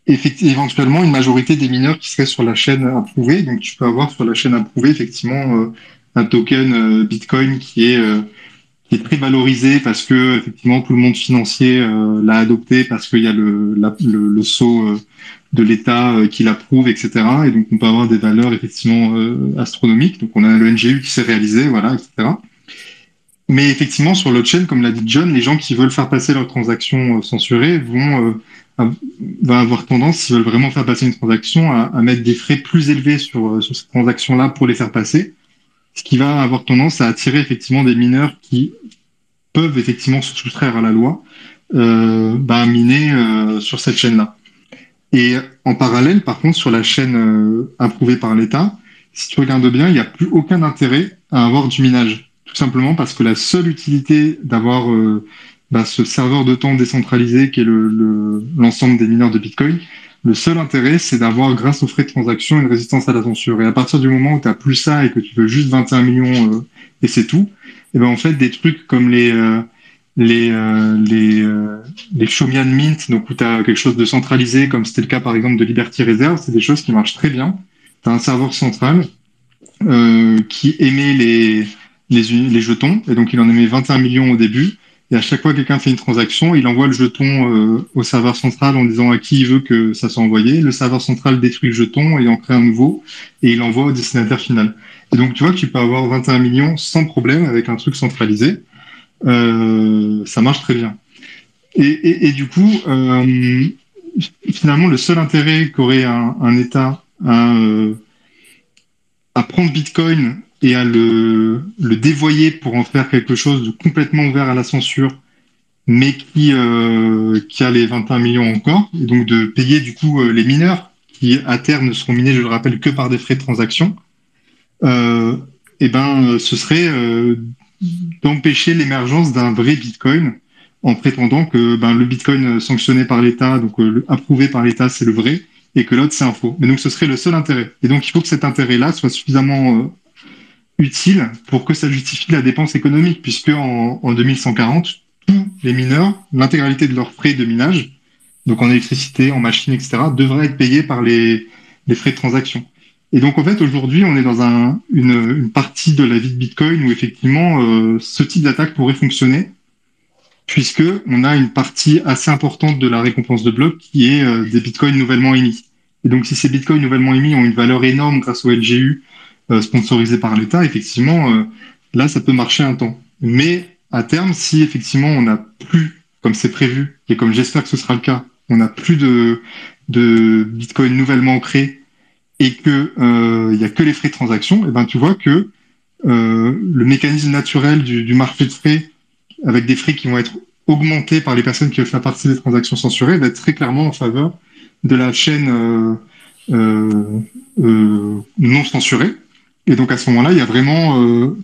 éventuellement une majorité des mineurs qui seraient sur la chaîne approuvée. Donc tu peux avoir sur la chaîne approuvée effectivement un token Bitcoin qui est très valorisé parce que effectivement tout le monde financier l'a adopté parce qu'il y a le sceau de l'État qui l'approuve, etc. Et donc on peut avoir des valeurs effectivement astronomiques. Donc on a le NGU qui s'est réalisé, voilà, etc. Mais effectivement sur l'autre chaîne, comme l'a dit John, les gens qui veulent faire passer leurs transactions censurées vont avoir tendance, s'ils veulent vraiment faire passer une transaction, à mettre des frais plus élevés sur cette transaction-là pour les faire passer, ce qui va avoir tendance à attirer effectivement des mineurs qui peuvent effectivement se soustraire à la loi, miner sur cette chaîne-là. Et en parallèle, par contre, sur la chaîne approuvée par l'État, si tu regardes bien, il n'y a plus aucun intérêt à avoir du minage. Tout simplement parce que la seule utilité d'avoir ce serveur de temps décentralisé qui est l'ensemble des mineurs de Bitcoin, le seul intérêt, c'est d'avoir, grâce aux frais de transaction, une résistance à la censure. Et à partir du moment où tu n'as plus ça et que tu veux juste 21 millions et c'est tout, et ben en fait, des trucs comme les Chaumian Mint, donc où tu as quelque chose de centralisé, comme c'était le cas par exemple de Liberty Reserve, c'est des choses qui marchent très bien. Tu as un serveur central qui émet les jetons, et donc il en émet 21 millions au début. Et à chaque fois que quelqu'un fait une transaction, il envoie le jeton au serveur central en disant à qui il veut que ça soit envoyé. Le serveur central détruit le jeton et en crée un nouveau, et il l'envoie au destinataire final. Et donc tu vois que tu peux avoir 21 millions sans problème avec un truc centralisé. Ça marche très bien. Et du coup, finalement, le seul intérêt qu'aurait un État à prendre Bitcoin et à le dévoyer pour en faire quelque chose de complètement ouvert à la censure, mais qui a les 21 millions encore, et donc de payer du coup les mineurs, qui à terme ne seront minés, je le rappelle, que par des frais de transaction, ce serait d'empêcher l'émergence d'un vrai Bitcoin en prétendant que le Bitcoin sanctionné par l'État, donc approuvé par l'État, c'est le vrai, et que l'autre, c'est un faux. Mais donc, ce serait le seul intérêt. Et donc, il faut que cet intérêt-là soit suffisamment utile pour que ça justifie la dépense économique, puisque en 2140, tous les mineurs, l'intégralité de leurs frais de minage donc en électricité, en machines, etc., devrait être payé par les frais de transaction. Et donc en fait aujourd'hui on est dans une partie de la vie de Bitcoin où effectivement ce type d'attaque pourrait fonctionner puisque on a une partie assez importante de la récompense de bloc qui est des bitcoins nouvellement émis. Et donc si ces bitcoins nouvellement émis ont une valeur énorme grâce au LGU sponsorisé par l'État, effectivement là ça peut marcher un temps. Mais à terme, si effectivement on n'a plus, comme c'est prévu et comme j'espère que ce sera le cas, on n'a plus de bitcoins nouvellement créés et que il y a que les frais de transaction, et ben tu vois que le mécanisme naturel du marché de frais avec des frais qui vont être augmentés par les personnes qui veulent faire partie des transactions censurées va être très clairement en faveur de la chaîne non censurée. Et donc à ce moment-là, il y a vraiment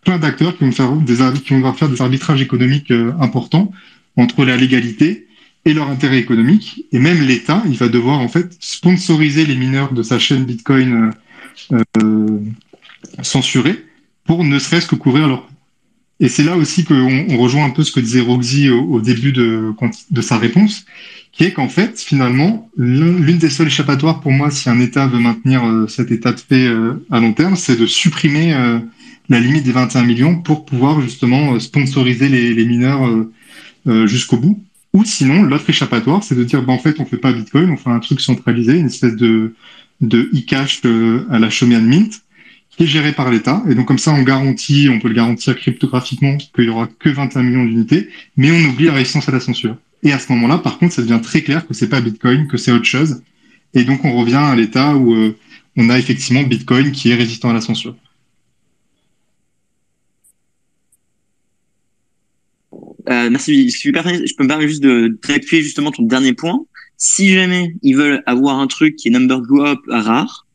plein d'acteurs qui vont devoir faire des arbitrages économiques importants entre la légalité et leur intérêt économique. Et même l'État, il va devoir en fait sponsoriser les mineurs de sa chaîne Bitcoin censurée pour ne serait-ce que couvrir leurs coûts. Et c'est là aussi qu'on rejoint un peu ce que disait Roxy au début de sa réponse, qui est qu'en fait, finalement, l'une des seules échappatoires pour moi, si un État veut maintenir cet état de fait à long terme, c'est de supprimer la limite des 21 millions pour pouvoir justement sponsoriser les mineurs jusqu'au bout. Ou sinon, l'autre échappatoire, c'est de dire, en fait, on fait pas Bitcoin, on fait un truc centralisé, une espèce de e-cash à la Chaumian Mint, qui est géré par l'État. Et donc, comme ça, on peut le garantir cryptographiquement qu'il y aura que 21 millions d'unités, mais on oublie la résistance à la censure. Et à ce moment-là, par contre, ça devient très clair que c'est pas Bitcoin, que c'est autre chose. Et donc, on revient à l'état où on a effectivement Bitcoin qui est résistant à la censure. Merci. Super. Je peux me permettre juste de appuyer justement ton dernier point. Si jamais ils veulent avoir un truc qui est number go up rare,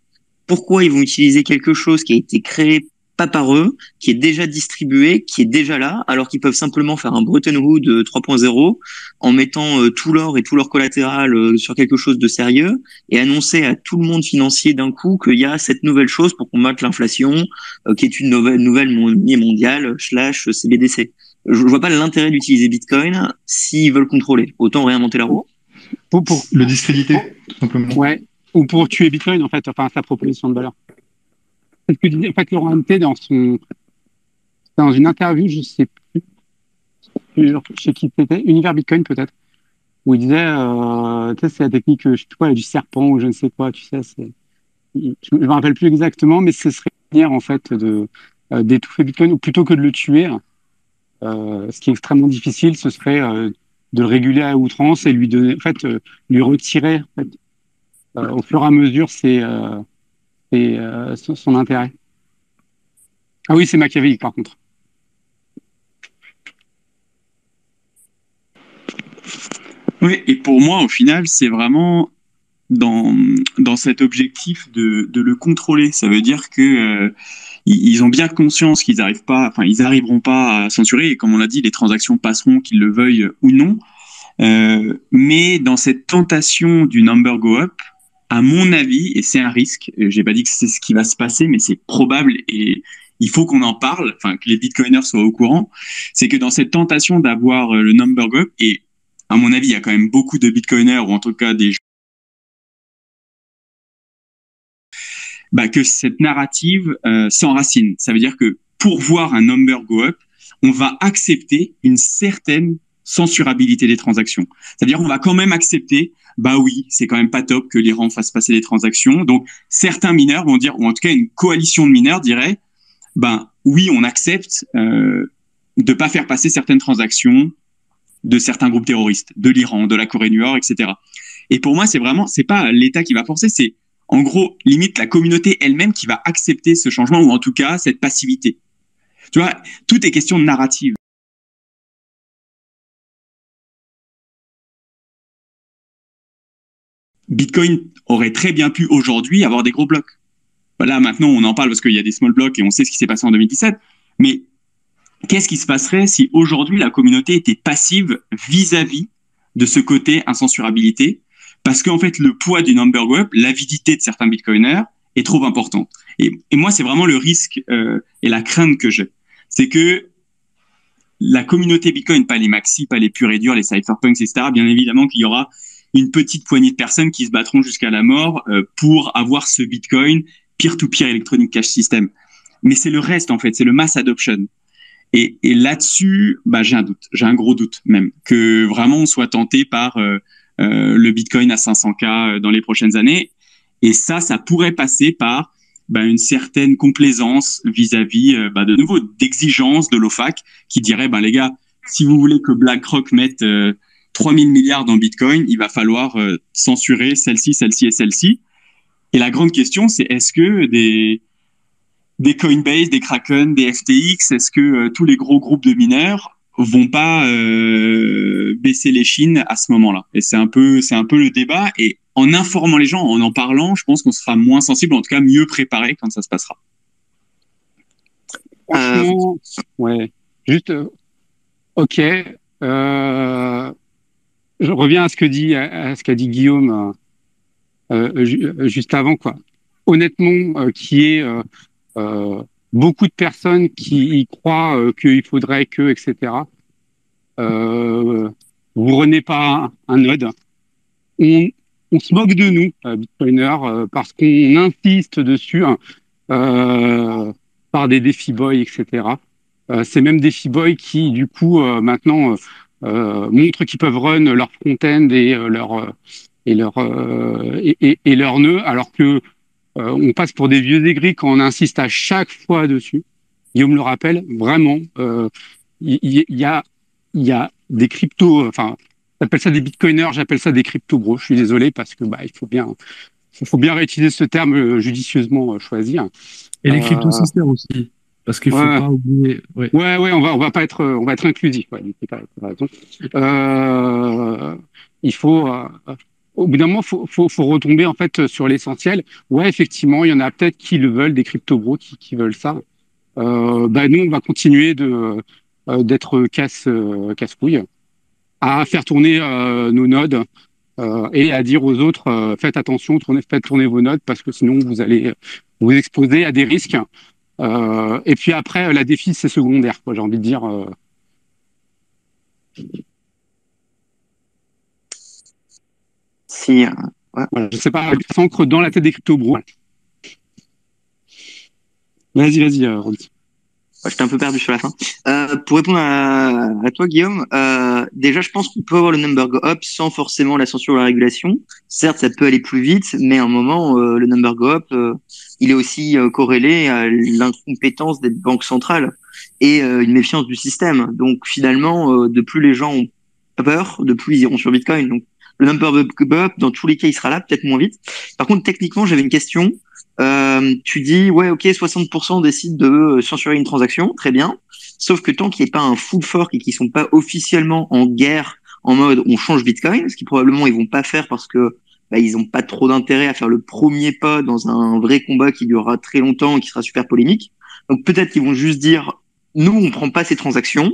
pourquoi ils vont utiliser quelque chose qui a été créé pas par eux, qui est déjà distribué, qui est déjà là, alors qu'ils peuvent simplement faire un Bretton Woods 3.0 en mettant tout l'or et tout leur collatéral sur quelque chose de sérieux et annoncer à tout le monde financier d'un coup qu'il y a cette nouvelle chose pour combattre l'inflation, qui est une nouvelle monnaie mondiale / CBDC. Je vois pas l'intérêt d'utiliser Bitcoin s'ils veulent contrôler. Autant réinventer la roue. Pour le discréditer, tout simplement. Ouais. Ou pour tuer Bitcoin, en fait, enfin, sa proposition de valeur. C'est ce que disait, en fait, Laurent Ante, dans une interview, je sais plus, chez qui c'était, Univers Bitcoin peut-être, où il disait, tu sais, c'est la technique, je sais plus quoi, du serpent ou je ne sais quoi, tu sais, je me rappelle plus exactement, mais ce serait une manière, en fait, d'étouffer Bitcoin, ou plutôt que de le tuer, ce qui est extrêmement difficile, ce serait de le réguler à outrance et lui donner, en fait, lui retirer, en fait, au fur et à mesure son intérêt. Ah oui, c'est machiavélique par contre. Oui, et pour moi, au final, c'est vraiment dans cet objectif de le contrôler. Ça veut dire que ils ont bien conscience qu'ils ils arriveront pas à censurer. Et comme on l'a dit, les transactions passeront, qu'ils le veuillent ou non. Mais dans cette tentation du number go up, à mon avis, et c'est un risque, j'ai pas dit que c'est ce qui va se passer, mais c'est probable et il faut qu'on en parle, enfin que les bitcoiners soient au courant, c'est que dans cette tentation d'avoir le number go up, et à mon avis, il y a quand même beaucoup de bitcoiners, ou en tout cas des gens, que cette narrative s'enracine. Ça veut dire que pour voir un number go up, on va accepter une certaine censurabilité des transactions. C'est-à-dire on va quand même accepter, oui, c'est quand même pas top que l'Iran fasse passer des transactions. Donc certains mineurs vont dire, ou en tout cas une coalition de mineurs dirait, oui, on accepte de pas faire passer certaines transactions de certains groupes terroristes, de l'Iran, de la Corée du Nord, etc. Et pour moi, c'est pas l'État qui va forcer, c'est en gros, limite la communauté elle-même qui va accepter ce changement, ou en tout cas cette passivité. Tu vois, tout est question de narrative. Bitcoin aurait très bien pu aujourd'hui avoir des gros blocs. Là, maintenant, on en parle parce qu'il y a des small blocks et on sait ce qui s'est passé en 2017. Mais qu'est-ce qui se passerait si aujourd'hui la communauté était passive vis-à-vis de ce côté incensurabilité? Parce qu'en fait, le poids du number go up, l'avidité de certains bitcoiners est trop importante. Et moi, c'est vraiment le risque et la crainte que j'ai. C'est que la communauté Bitcoin, pas les maxis, pas les purs et durs, les cypherpunks, etc., bien évidemment qu'il y aura une petite poignée de personnes qui se battront jusqu'à la mort pour avoir ce Bitcoin peer-to-peer Electronic Cash System. Mais c'est le reste, en fait, c'est le mass adoption. Et là-dessus, j'ai un doute, j'ai un gros doute même, que vraiment on soit tenté par le Bitcoin à 500K dans les prochaines années. Et ça pourrait passer par une certaine complaisance vis-à-vis, de nouveau, d'exigence de l'OFAC qui dirait, les gars, si vous voulez que BlackRock mette 3000 milliards dans Bitcoin, il va falloir censurer celle-ci, celle-ci et celle-ci. Et la grande question, c'est est-ce que des Coinbase, des Kraken, des FTX, est-ce que tous les gros groupes de mineurs vont pas baisser les chines à ce moment-là? Et c'est un peu le débat. Et en informant les gens, en parlant, je pense qu'on sera moins sensible, en tout cas mieux préparé quand ça se passera. Franchement, ouais. Juste, ok. Je reviens à ce qu'a dit Guillaume juste avant, quoi. Honnêtement, qui est beaucoup de personnes qui y croient qu'il faudrait que, etc. Vous renez pas un node. On se moque de nous, Bitcoiners, parce qu'on insiste dessus par des DeFi boys, etc. C'est même DeFi boys qui, du coup, maintenant montrent qu'ils peuvent run leur front-end et leur nœud, alors que on passe pour des vieux aigris quand on insiste à chaque fois dessus. Guillaume le rappelle, vraiment, il y a des cryptos, enfin, j'appelle ça des bitcoiners, j'appelle ça des crypto bros. Je suis désolé parce que il faut bien réutiliser ce terme judicieusement choisi. Et les crypto-sisters aussi, parce qu'il faut pas oublier. Ouais, on va être inclusif. Ouais, il faut au bout d'un moment, faut retomber en fait sur l'essentiel. Ouais, effectivement, il y en a peut-être qui le veulent, des crypto bros qui veulent ça. Nous, on va continuer d'être casse-couilles, à faire tourner nos nodes et à dire aux autres faites attention, faites tourner vos nodes parce que sinon vous allez vous exposer à des risques. Et puis après, la défi c'est secondaire, quoi. J'ai envie de dire. Si, ouais. Voilà, je sais pas, ça s'ancre dans la tête des crypto bros. Vas-y, Ronzi. J'étais un peu perdu sur la fin. Pour répondre à toi, Guillaume, déjà, je pense qu'on peut avoir le number go up sans forcément la censure ou la régulation. Certes, ça peut aller plus vite, mais à un moment, le number go up, il est aussi corrélé à l'incompétence des banques centrales et une méfiance du système. Donc, finalement, de plus les gens ont peur, de plus ils iront sur Bitcoin. Donc, le number go up, dans tous les cas, il sera là, peut-être moins vite. Par contre, techniquement, j'avais une question. Tu dis, ouais, ok, 60% décident de censurer une transaction, très bien. Sauf que tant qu'il n'y ait pas un full fork et qu'ils sont pas officiellement en guerre, en mode on change Bitcoin, ce qui probablement ils vont pas faire parce que ils ont pas trop d'intérêt à faire le premier pas dans un vrai combat qui durera très longtemps et qui sera super polémique. Donc peut-être qu'ils vont juste dire, nous on prend pas ces transactions,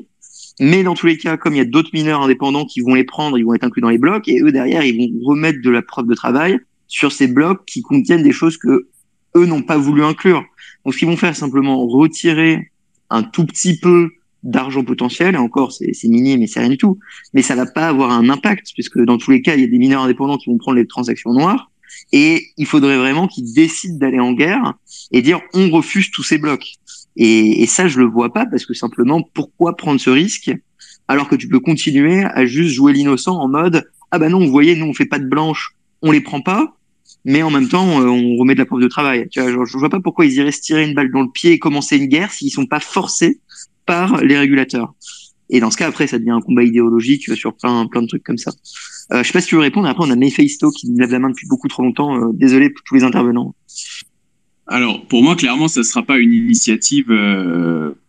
mais dans tous les cas, comme il y a d'autres mineurs indépendants qui vont les prendre, ils vont être inclus dans les blocs et eux derrière ils vont remettre de la preuve de travail sur ces blocs qui contiennent des choses que eux n'ont pas voulu inclure. Donc, ce qu'ils vont faire, simplement retirer un tout petit peu d'argent potentiel, et encore, c'est minime, mais c'est rien du tout. Mais ça va pas avoir un impact, puisque dans tous les cas, il y a des mineurs indépendants qui vont prendre les transactions noires, et il faudrait vraiment qu'ils décident d'aller en guerre et dire, on refuse tous ces blocs. Et ça, je le vois pas, parce que simplement, pourquoi prendre ce risque, alors que tu peux continuer à juste jouer l'innocent en mode, ah bah non, vous voyez, nous, on fait pas de blanche, on les prend pas, mais en même temps, on remet de la preuve de travail. Tu vois, je vois pas pourquoi ils iraient se tirer une balle dans le pied et commencer une guerre s'ils sont pas forcés par les régulateurs. Et dans ce cas, après, ça devient un combat idéologique sur plein de trucs comme ça. Je sais pas si tu veux répondre. Après, on a Mephisto qui me lève la main depuis beaucoup trop longtemps. Désolé pour tous les intervenants. Alors, pour moi, clairement, ça ne sera pas une initiative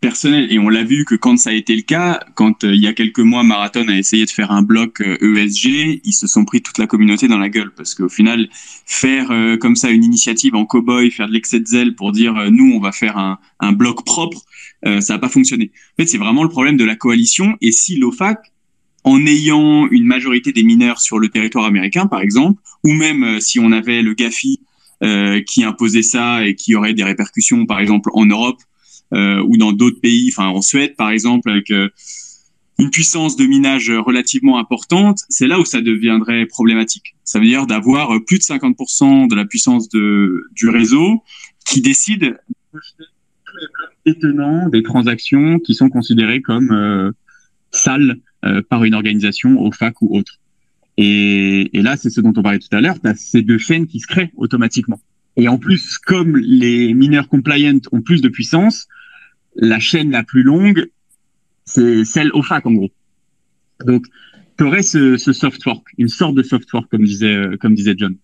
personnelle. Et on l'a vu que quand ça a été le cas, quand il y a quelques mois, Marathon a essayé de faire un bloc ESG, ils se sont pris toute la communauté dans la gueule. Parce qu'au final, faire comme ça une initiative en cow-boy, faire de l'excès de zèle pour dire nous, on va faire un bloc propre, ça n'a pas fonctionné. En fait, c'est vraiment le problème de la coalition. Et si l'OFAC, en ayant une majorité des mineurs sur le territoire américain, par exemple, ou même si on avait le GAFI, qui imposait ça et qui aurait des répercussions, par exemple, en Europe ou dans d'autres pays, enfin en Suède, par exemple, avec une puissance de minage relativement importante, c'est là où ça deviendrait problématique. Ça veut dire d'avoir plus de 50% de la puissance du réseau qui décide des tenants des transactions qui sont considérées comme sales par une organisation, OFAC ou autre. Et là, c'est ce dont on parlait tout à l'heure, tu as ces deux chaînes qui se créent automatiquement. Et en plus, comme les mineurs compliant ont plus de puissance, la chaîne la plus longue, c'est celle OFAC en gros. Donc, tu aurais ce soft fork, une sorte de soft fork, comme disait John.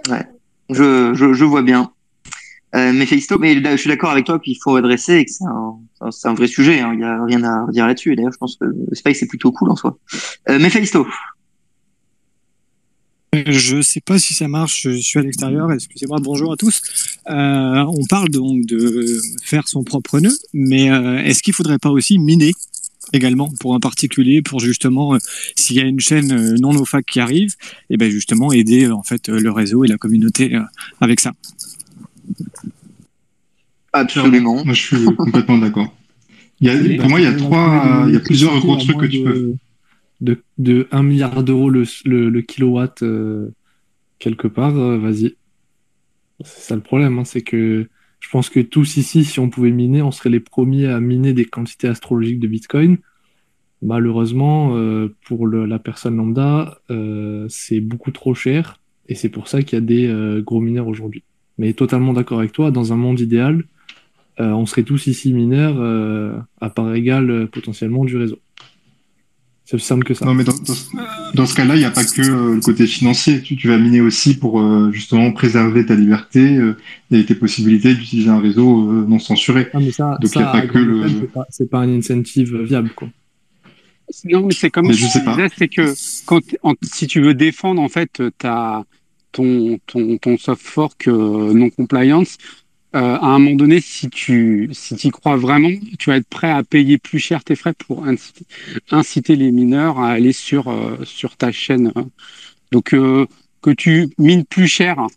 Ouais, je vois bien. Mephisto, mais je suis d'accord avec toi qu'il faut adresser et que c'est un vrai sujet. Hein, il y a rien à dire là-dessus. Et d'ailleurs, je pense que le Space c'est plutôt cool en soi. Mephisto. Je sais pas si ça marche, je suis à l'extérieur, excusez-moi, bonjour à tous. On parle donc de faire son propre nœud, mais est-ce qu'il faudrait pas aussi miner également pour un particulier, pour justement, s'il y a une chaîne non OFAC qui arrive, et ben justement aider en fait le réseau et la communauté avec ça. Absolument. Moi, je suis complètement d'accord. Pour moi, il y a plusieurs gros trucs que tu peux. De 1 milliard d'euros le kilowatt quelque part, vas-y. C'est ça le problème, hein, c'est que je pense que tous ici, si on pouvait miner, on serait les premiers à miner des quantités astrologiques de Bitcoin. Malheureusement, pour la personne lambda, c'est beaucoup trop cher et c'est pour ça qu'il y a des gros mineurs aujourd'hui. Mais totalement d'accord avec toi, dans un monde idéal, on serait tous ici mineurs à part égale potentiellement du réseau. C'est aussi simple que ça. Non, mais dans ce cas-là, il n'y a pas que le côté financier. Tu vas miner aussi pour justement préserver ta liberté et tes possibilités d'utiliser un réseau non censuré. Ah, mais ça, donc il n'y a pas que le. C'est pas un incentive viable, quoi. Non, mais c'est comme je sais pas. C'est que si tu veux défendre en fait ton soft fork non compliance, à un moment donné, si tu y crois vraiment, tu vas être prêt à payer plus cher tes frais pour inciter les mineurs à aller sur ta chaîne. Donc que tu mines plus cher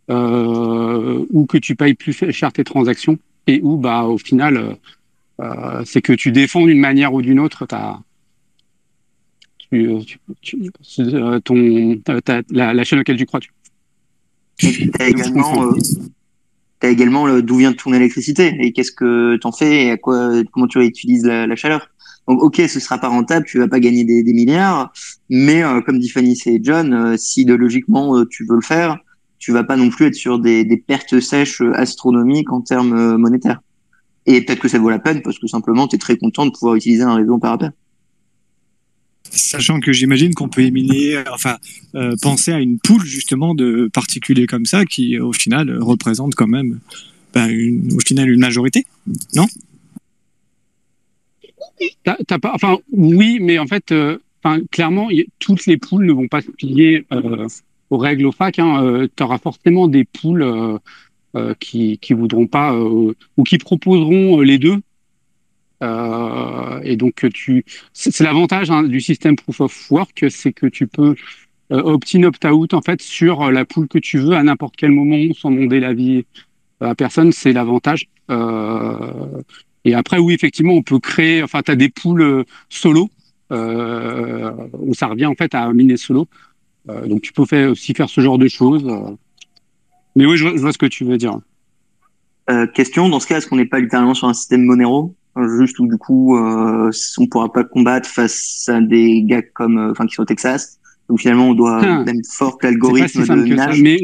ou que tu payes plus cher tes transactions et où bah au final c'est que tu défends d'une manière ou d'une autre la chaîne auquel tu crois. T'as également d'où vient ton électricité et qu'est-ce que t'en fais et comment tu utilises la chaleur. Donc ok, ce sera pas rentable, tu vas pas gagner des milliards, mais comme dit Fanny et John, si idéologiquement tu veux le faire, tu vas pas non plus être sur des pertes sèches astronomiques en termes monétaires. Et peut-être que ça vaut la peine parce que simplement tu es très content de pouvoir utiliser un réseau par rapport. Sachant que j'imagine qu'on peut penser à une pool justement de particuliers comme ça qui au final représente quand même une majorité, non? Oui, mais en fait, clairement, toutes les poules ne vont pas se plier aux règles OFAC. Tu auras forcément des poules qui voudront pas ou qui proposeront les deux. Et donc c'est l'avantage du système proof of work, c'est que tu peux opt-in, opt-out en fait sur la pool que tu veux à n'importe quel moment sans demander l'avis à personne. C'est l'avantage. Et après oui, effectivement, on peut créer. Enfin, tu as des pools solo où ça revient en fait à miner solo. Donc tu peux aussi faire ce genre de choses. Mais oui, je vois ce que tu veux dire. Question, dans ce cas, est-ce qu'on n'est pas littéralement sur un système Monero? Juste où du coup on pourra pas combattre face à des gars qui sont au Texas, donc finalement on doit même fork l'algorithme de minage. Mais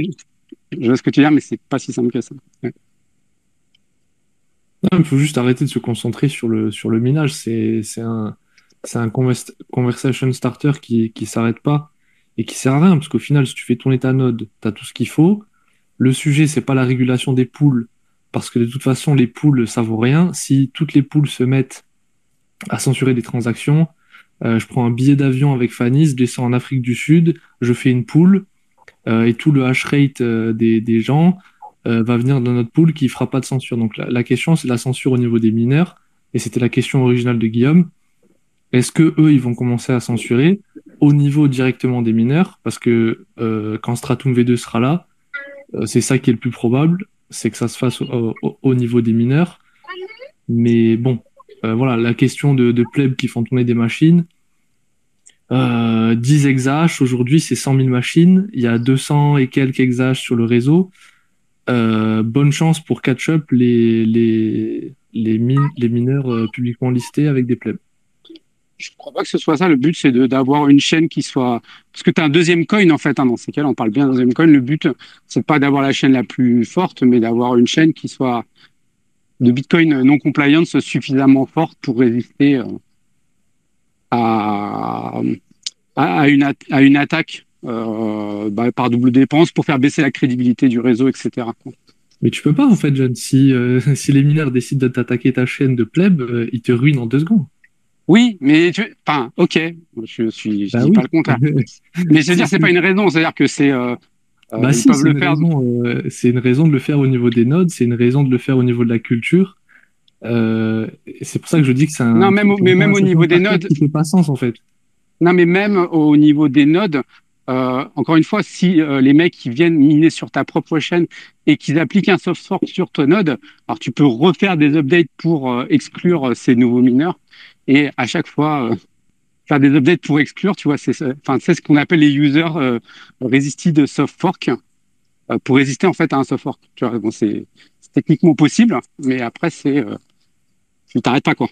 je vois ce que tu veux dire, mais c'est pas si simple que ça. Ouais. Non, il faut juste arrêter de se concentrer sur le minage. C'est un conversation starter qui s'arrête pas et qui sert à rien, parce qu'au final, si tu fais tourner ta node, tu as tout ce qu'il faut. Le sujet, c'est pas la régulation des pools, parce que de toute façon, les pools, ça vaut rien. Si toutes les pools se mettent à censurer des transactions, je prends un billet d'avion avec Fanny, je descends en Afrique du Sud, je fais une pool, et tout le hash rate des gens va venir dans notre pool qui fera pas de censure. Donc la question, c'est la censure au niveau des mineurs, et c'était la question originale de Guillaume. Est-ce que eux, ils vont commencer à censurer au niveau directement des mineurs? Parce que quand Stratum V2 sera là, c'est ça qui est le plus probable, c'est que ça se fasse au niveau des mineurs. Mais bon, voilà, la question de plebs qui font tourner des machines, 10 exahash, aujourd'hui c'est 100 000 machines, il y a 200 et quelques exahash sur le réseau. Bonne chance pour catch up les mineurs publiquement listés avec des plebs. Je crois pas que ce soit ça. Le but, c'est d'avoir une chaîne qui soit. Parce que tu as un deuxième coin, en fait, hein, dans ces cas-là, on parle bien d'un deuxième coin. Le but, c'est pas d'avoir la chaîne la plus forte, mais d'avoir une chaîne qui soit de Bitcoin non compliance suffisamment forte pour résister à, à une attaque par double dépense, pour faire baisser la crédibilité du réseau, etc. Mais tu peux pas, en fait, John. Si les mineurs décident de t'attaquer ta chaîne de pleb, ils te ruinent en 2 secondes. Oui, mais enfin, ok, je dis oui. pas le contraire. Mais je veux dire, c'est pas une raison, c'est-à-dire que c'est. Bah si, c'est une raison de le faire au niveau des nodes, c'est une raison de le faire au niveau de la culture. C'est pour ça que je dis que c'est un. Non, même au niveau des nodes. Qui fait pas sens, en fait. Non, mais même au niveau des nodes, encore une fois, si les mecs qui viennent miner sur ta propre chaîne et qu'ils appliquent un soft fork sur ton node, alors tu peux refaire des updates pour exclure ces nouveaux mineurs. Et à chaque fois, faire des updates pour exclure, tu vois, c'est ce qu'on appelle les users resisted soft fork, pour résister en fait à un soft fork. Tu vois, bon, c'est techniquement possible, mais après, tu t'arrêtes pas, quoi.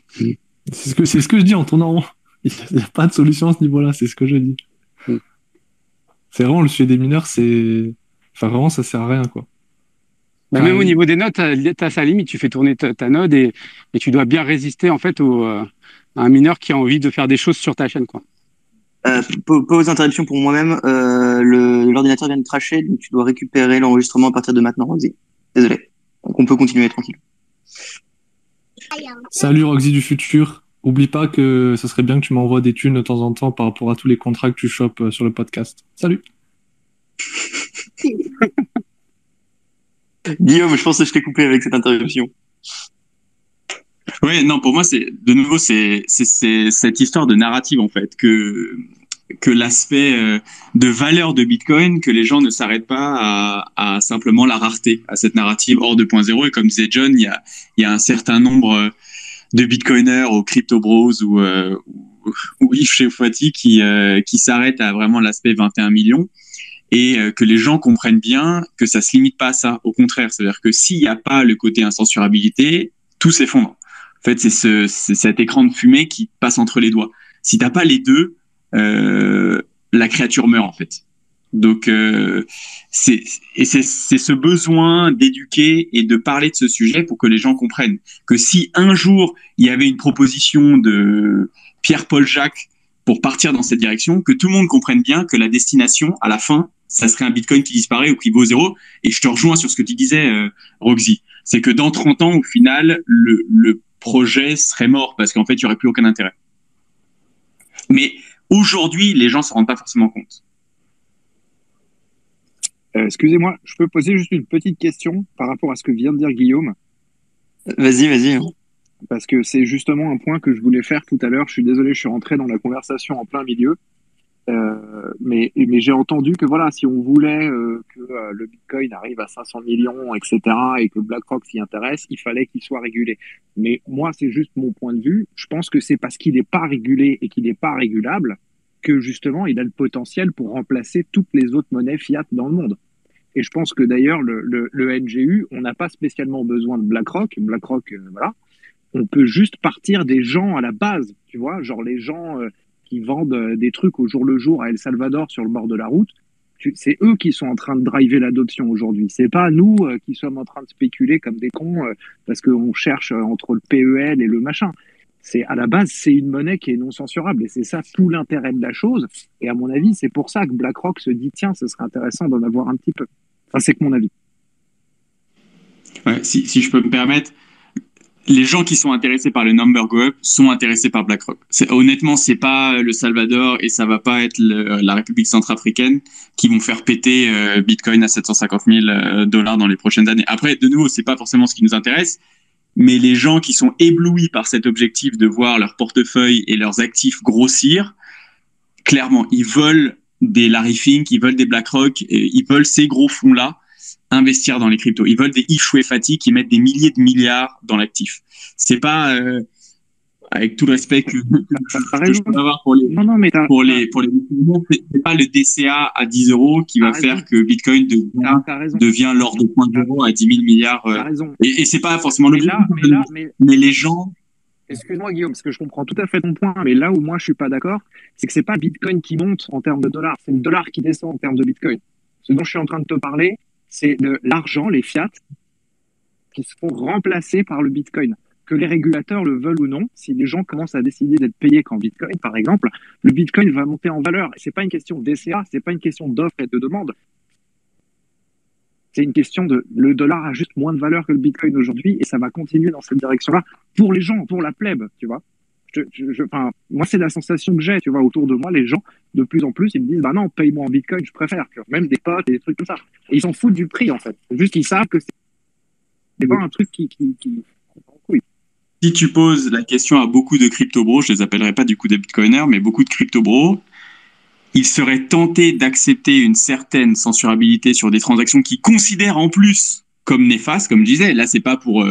C'est ce que je dis en tournant rond. Il n'y a pas de solution à ce niveau-là, c'est ce que je dis. C'est vraiment le sujet des mineurs, enfin, vraiment, ça sert à rien, quoi. Bah, même au niveau des nodes, t'as sa limite. Tu fais tourner ta node et tu dois bien résister en fait à un mineur qui a envie de faire des choses sur ta chaîne, quoi. Pause interruption pour moi-même. L'ordinateur vient de crasher, donc tu dois récupérer l'enregistrement à partir de maintenant, Roxy. Désolé. Donc on peut continuer tranquille. Salut Roxy du futur. Oublie pas que ce serait bien que tu m'envoies des thunes de temps en temps par rapport à tous les contrats que tu chopes sur le podcast. Salut. Guillaume, je pense que je t'ai coupé avec cette interruption. Oui, non, pour moi, c'est cette histoire de narrative, en fait, que l'aspect de valeur de Bitcoin, que les gens ne s'arrêtent pas à simplement la rareté, à cette narrative hors 2.0. Et comme disait John, il y a un certain nombre de Bitcoiners au Crypto Bros ou Yves chez Fouati qui s'arrêtent à vraiment l'aspect 21 millions. Et que les gens comprennent bien que ça se limite pas à ça. Au contraire, c'est-à-dire que s'il n'y a pas le côté incensurabilité, tout s'effondre. En fait, c'est cet écran de fumée qui passe entre les doigts. Si t'as pas les deux, la créature meurt en fait. Donc c'est ce besoin d'éduquer et de parler de ce sujet pour que les gens comprennent que si un jour il y avait une proposition de Pierre-Paul Jacques pour partir dans cette direction, que tout le monde comprenne bien que la destination à la fin, ça serait un Bitcoin qui disparaît ou qui vaut 0. Et je te rejoins sur ce que tu disais, Roxy. C'est que dans 30 ans, au final, le projet serait mort parce qu'en fait, il n'y aurait plus aucun intérêt. Mais aujourd'hui, les gens ne se rendent pas forcément compte. Excusez-moi, je peux poser juste une petite question par rapport à ce que vient de dire Guillaume? Vas-y. Parce que c'est justement un point que je voulais faire tout à l'heure. Je suis désolé, je suis rentré dans la conversation en plein milieu. Mais j'ai entendu que voilà, si on voulait que le Bitcoin arrive à 500 millions, etc., et que BlackRock s'y intéresse, il fallait qu'il soit régulé. Mais moi, c'est juste mon point de vue. Je pense que c'est parce qu'il n'est pas régulé et qu'il n'est pas régulable que justement, il a le potentiel pour remplacer toutes les autres monnaies fiat dans le monde. Et je pense que d'ailleurs, le NGU, on n'a pas spécialement besoin de BlackRock. BlackRock, voilà. On peut juste partir des gens à la base, tu vois, genre les gens qui vendent des trucs au jour le jour à El Salvador sur le bord de la route. C'est eux qui sont en train de driver l'adoption aujourd'hui. C'est pas nous qui sommes en train de spéculer comme des cons parce qu'on cherche entre le PEL et le machin. C'est à la base, c'est une monnaie qui est non censurable et c'est ça tout l'intérêt de la chose. Et à mon avis, c'est pour ça que BlackRock se dit tiens, ce serait intéressant d'en avoir un petit peu. Enfin, c'est que mon avis. Ouais, si je peux me permettre, les gens qui sont intéressés par le number go up sont intéressés par BlackRock. Honnêtement, c'est pas le Salvador et ça va pas être la République centrafricaine qui vont faire péter Bitcoin à 750 000 $ dans les prochaines années. Après, de nouveau, c'est pas forcément ce qui nous intéresse, mais les gens qui sont éblouis par cet objectif de voir leur portefeuille et leurs actifs grossir, clairement, ils veulent des Larry Fink, ils veulent des BlackRock, ils veulent ces gros fonds-là. investir dans les cryptos. Ils veulent des Ifouefati qui mettent des milliers de milliards dans l'actif. C'est pas avec tout le respect que je peux avoir pour les c'est pas le DCA à 10 euros qui va faire que Bitcoin devient l'or de 0.0 à 10 000 milliards. Et c'est pas forcément l'objectif. Mais les gens. Excuse-moi Guillaume, parce que je comprends tout à fait ton point, mais là où moi je suis pas d'accord, c'est que c'est pas Bitcoin qui monte en termes de dollars, c'est le dollar qui descend en termes de Bitcoin. Ce dont je suis en train de te parler, c'est de l'argent, les fiat, qui se font remplacer par le Bitcoin. Que les régulateurs le veulent ou non, si les gens commencent à décider d'être payés qu'en Bitcoin, par exemple, le Bitcoin va monter en valeur. Et c'est pas une question de DCA, c'est pas une question d'offre et de demande. C'est une question de le dollar a juste moins de valeur que le Bitcoin aujourd'hui et ça va continuer dans cette direction-là pour les gens, pour la plèbe, tu vois. Moi, c'est la sensation que j'ai, tu vois, autour de moi, les gens, de plus en plus, ils me disent, bah non, paye-moi en Bitcoin, je préfère, tu vois, même des potes et des trucs comme ça. Et ils s'en foutent du prix, en fait. C'est juste qu'ils savent que c'est pas un truc qui... Oui. Si tu poses la question à beaucoup de crypto-bros, je les appellerai pas du coup des bitcoiners, mais beaucoup de crypto-bros, ils seraient tentés d'accepter une certaine censurabilité sur des transactions qu'ils considèrent en plus comme néfastes, comme je disais. Là, c'est pas pour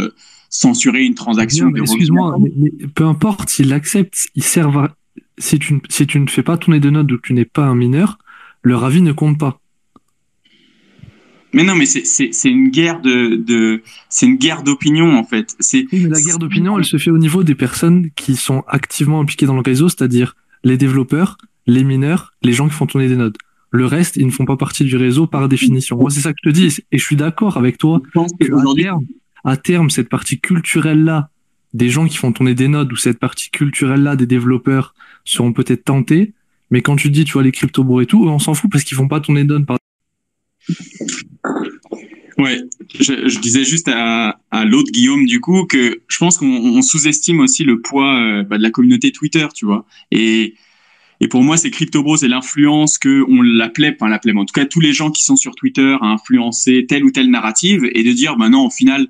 censurer une transaction. Excuse-moi, mais peu importe s'ils l'acceptent, ils servent à... si tu ne fais pas tourner de nodes ou que tu n'es pas un mineur, leur avis ne compte pas. Mais non, mais c'est une guerre c'est une guerre d'opinion en fait. Oui, mais la guerre d'opinion, elle se fait au niveau des personnes qui sont activement impliquées dans le réseau, c'est-à-dire les développeurs, les mineurs, les gens qui font tourner des nodes. Le reste, ils ne font pas partie du réseau par définition. Moi, c'est ça que je te dis, et je suis d'accord avec toi à terme, cette partie culturelle-là, des gens qui font tourner des nodes ou cette partie culturelle-là des développeurs seront peut-être tentés, mais quand tu dis, tu vois, les crypto-bros et tout, on s'en fout parce qu'ils font pas tourner des nodes par... Ouais, je disais juste à l'autre Guillaume du coup que je pense qu'on sous-estime aussi le poids de la communauté Twitter, tu vois. Et pour moi, c'est crypto-bros et l'influence que on l'appelait, enfin l'appelait, en tout cas tous les gens qui sont sur Twitter à influencer telle ou telle narrative et de dire, bah non, au final,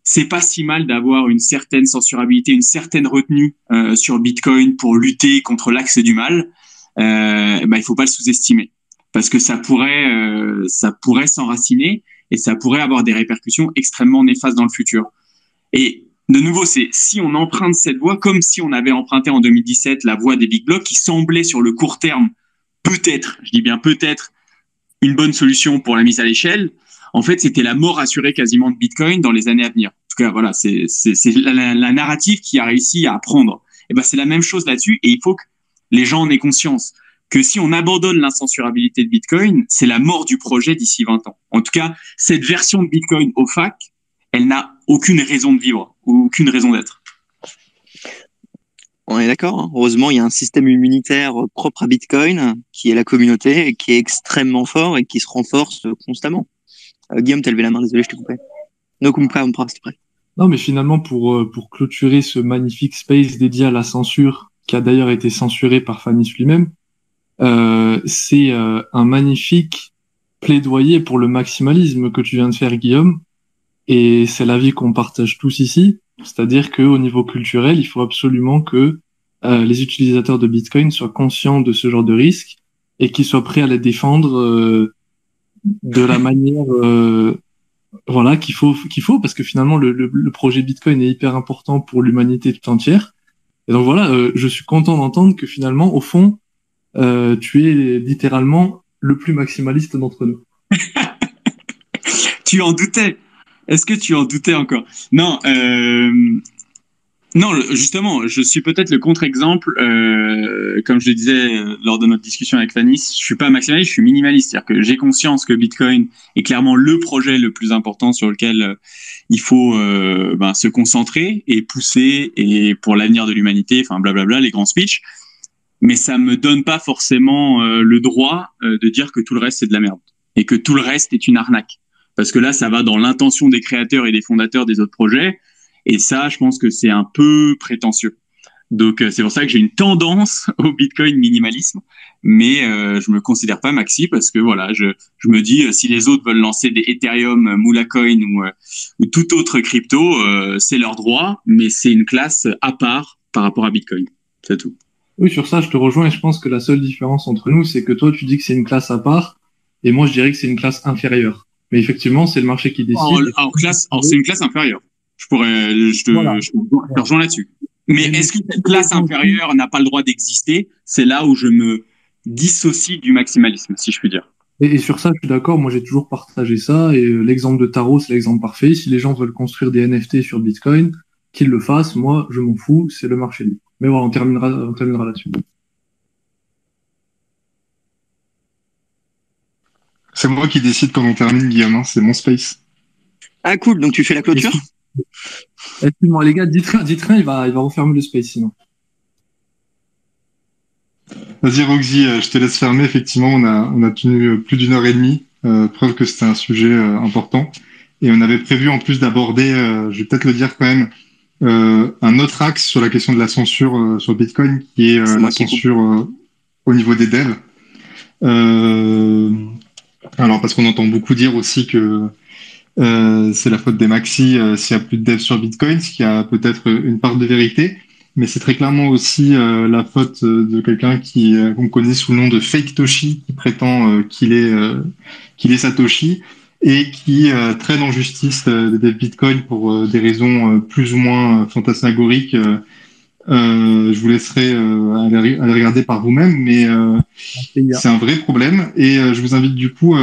c'est pas si mal d'avoir une certaine censurabilité, une certaine retenue sur Bitcoin pour lutter contre l'axe du mal. Il faut pas le sous-estimer parce que ça pourrait s'enraciner et ça pourrait avoir des répercussions extrêmement néfastes dans le futur. Et de nouveau, c'est si on emprunte cette voie comme si on avait emprunté en 2017 la voie des big blocs qui semblait sur le court terme peut-être, je dis bien peut-être, une bonne solution pour la mise à l'échelle. En fait, c'était la mort assurée quasiment de Bitcoin dans les années à venir. En tout cas, voilà, c'est la narrative qui a réussi à prendre. Et ben, c'est la même chose là-dessus et il faut que les gens en aient conscience que si on abandonne l'incensurabilité de Bitcoin, c'est la mort du projet d'ici 20 ans. En tout cas, cette version de Bitcoin au FAC, elle n'a aucune raison de vivre, aucune raison d'être. On est d'accord, hein. Heureusement, il y a un système immunitaire propre à Bitcoin, qui est la communauté, et qui est extrêmement fort et qui se renforce constamment. Guillaume, t'as levé la main, désolé, je t'ai coupé. No, compra, s'il te plaît. Non, mais finalement, pour clôturer ce magnifique space dédié à la censure, qui a d'ailleurs été censuré par Fanis lui-même, c'est un magnifique plaidoyer pour le maximalisme que tu viens de faire, Guillaume, et c'est l'avis qu'on partage tous ici, c'est-à-dire qu'au niveau culturel, il faut absolument que les utilisateurs de Bitcoin soient conscients de ce genre de risque et qu'ils soient prêts à les défendre de la manière voilà qu'il faut parce que finalement le projet Bitcoin est hyper important pour l'humanité tout entière. Et donc voilà, je suis content d'entendre que finalement, au fond, tu es littéralement le plus maximaliste d'entre nous. Tu en doutais? Est-ce que tu en doutais encore? Non, non, justement, je suis peut-être le contre-exemple. Comme je le disais lors de notre discussion avec Fanny, je suis pas maximaliste, je suis minimaliste. C'est-à-dire que j'ai conscience que Bitcoin est clairement le projet le plus important sur lequel il faut se concentrer et pousser et pour l'avenir de l'humanité, enfin blablabla, les grands speeches. Mais ça me donne pas forcément le droit de dire que tout le reste c'est de la merde et que tout le reste est une arnaque. Parce que là, ça va dans l'intention des créateurs et des fondateurs des autres projets. Et ça, je pense que c'est un peu prétentieux. Donc, c'est pour ça que j'ai une tendance au Bitcoin minimalisme. Mais je me considère pas maxi parce que voilà, je me dis, si les autres veulent lancer des Ethereum, Moulacoin ou tout autre crypto, c'est leur droit. Mais c'est une classe à part par rapport à Bitcoin. C'est tout. Oui, sur ça, je te rejoins. Et je pense que la seule différence entre nous, c'est que toi, tu dis que c'est une classe à part. Et moi, je dirais que c'est une classe inférieure. Mais effectivement, c'est le marché qui décide. Alors c'est une classe inférieure. Je te rejoins là-dessus. Mais est-ce que cette classe inférieure n'a pas le droit d'exister? C'est là où je me dissocie du maximalisme, si je puis dire. Et sur ça, je suis d'accord. Moi, j'ai toujours partagé ça. Et l'exemple de Taro, c'est l'exemple parfait. Si les gens veulent construire des NFT sur Bitcoin, qu'ils le fassent. Moi, je m'en fous. C'est le marché libre. Mais voilà, on terminera là-dessus. C'est moi qui décide quand on termine, Guillaume. Hein, c'est mon space. Ah, cool. Donc, tu fais la clôture? Excuse-moi, les gars, dites rien, il va refermer le space sinon. Vas-y, Roxy, je te laisse fermer. Effectivement, on a tenu plus d'1 heure et demie. Preuve que c'était un sujet important. Et on avait prévu en plus d'aborder, je vais peut-être le dire quand même, un autre axe sur la question de la censure sur Bitcoin, qui est la censure au niveau des devs. Alors, parce qu'on entend beaucoup dire aussi que c'est la faute des maxis s'il n'y a plus de devs sur Bitcoin, ce qui a peut-être une part de vérité. Mais c'est très clairement aussi la faute de quelqu'un qu'on connaît sous le nom de Fake Toshi, qui prétend qu'il est Satoshi et qui traîne en justice des Bitcoin pour des raisons plus ou moins fantasmagoriques. Je vous laisserai aller regarder par vous-même, mais c'est un vrai problème. Et je vous invite du coup,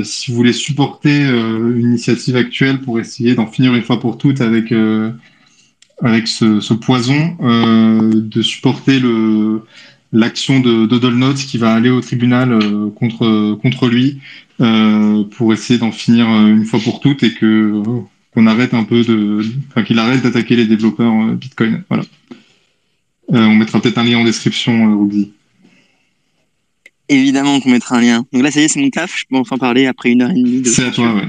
si vous voulez supporter une initiative actuelle pour essayer d'en finir une fois pour toutes avec ce poison, de supporter l'action de Dollnote qui va aller au tribunal contre lui pour essayer d'en finir une fois pour toutes et qu'on arrête un peu qu'il arrête d'attaquer les développeurs Bitcoin. Voilà. On mettra peut-être un lien en description, Roxy. Évidemment qu'on mettra un lien. Donc là, ça y est, c'est mon taf. Je peux enfin parler après 1 heure et demie. C'est à toi, ouais.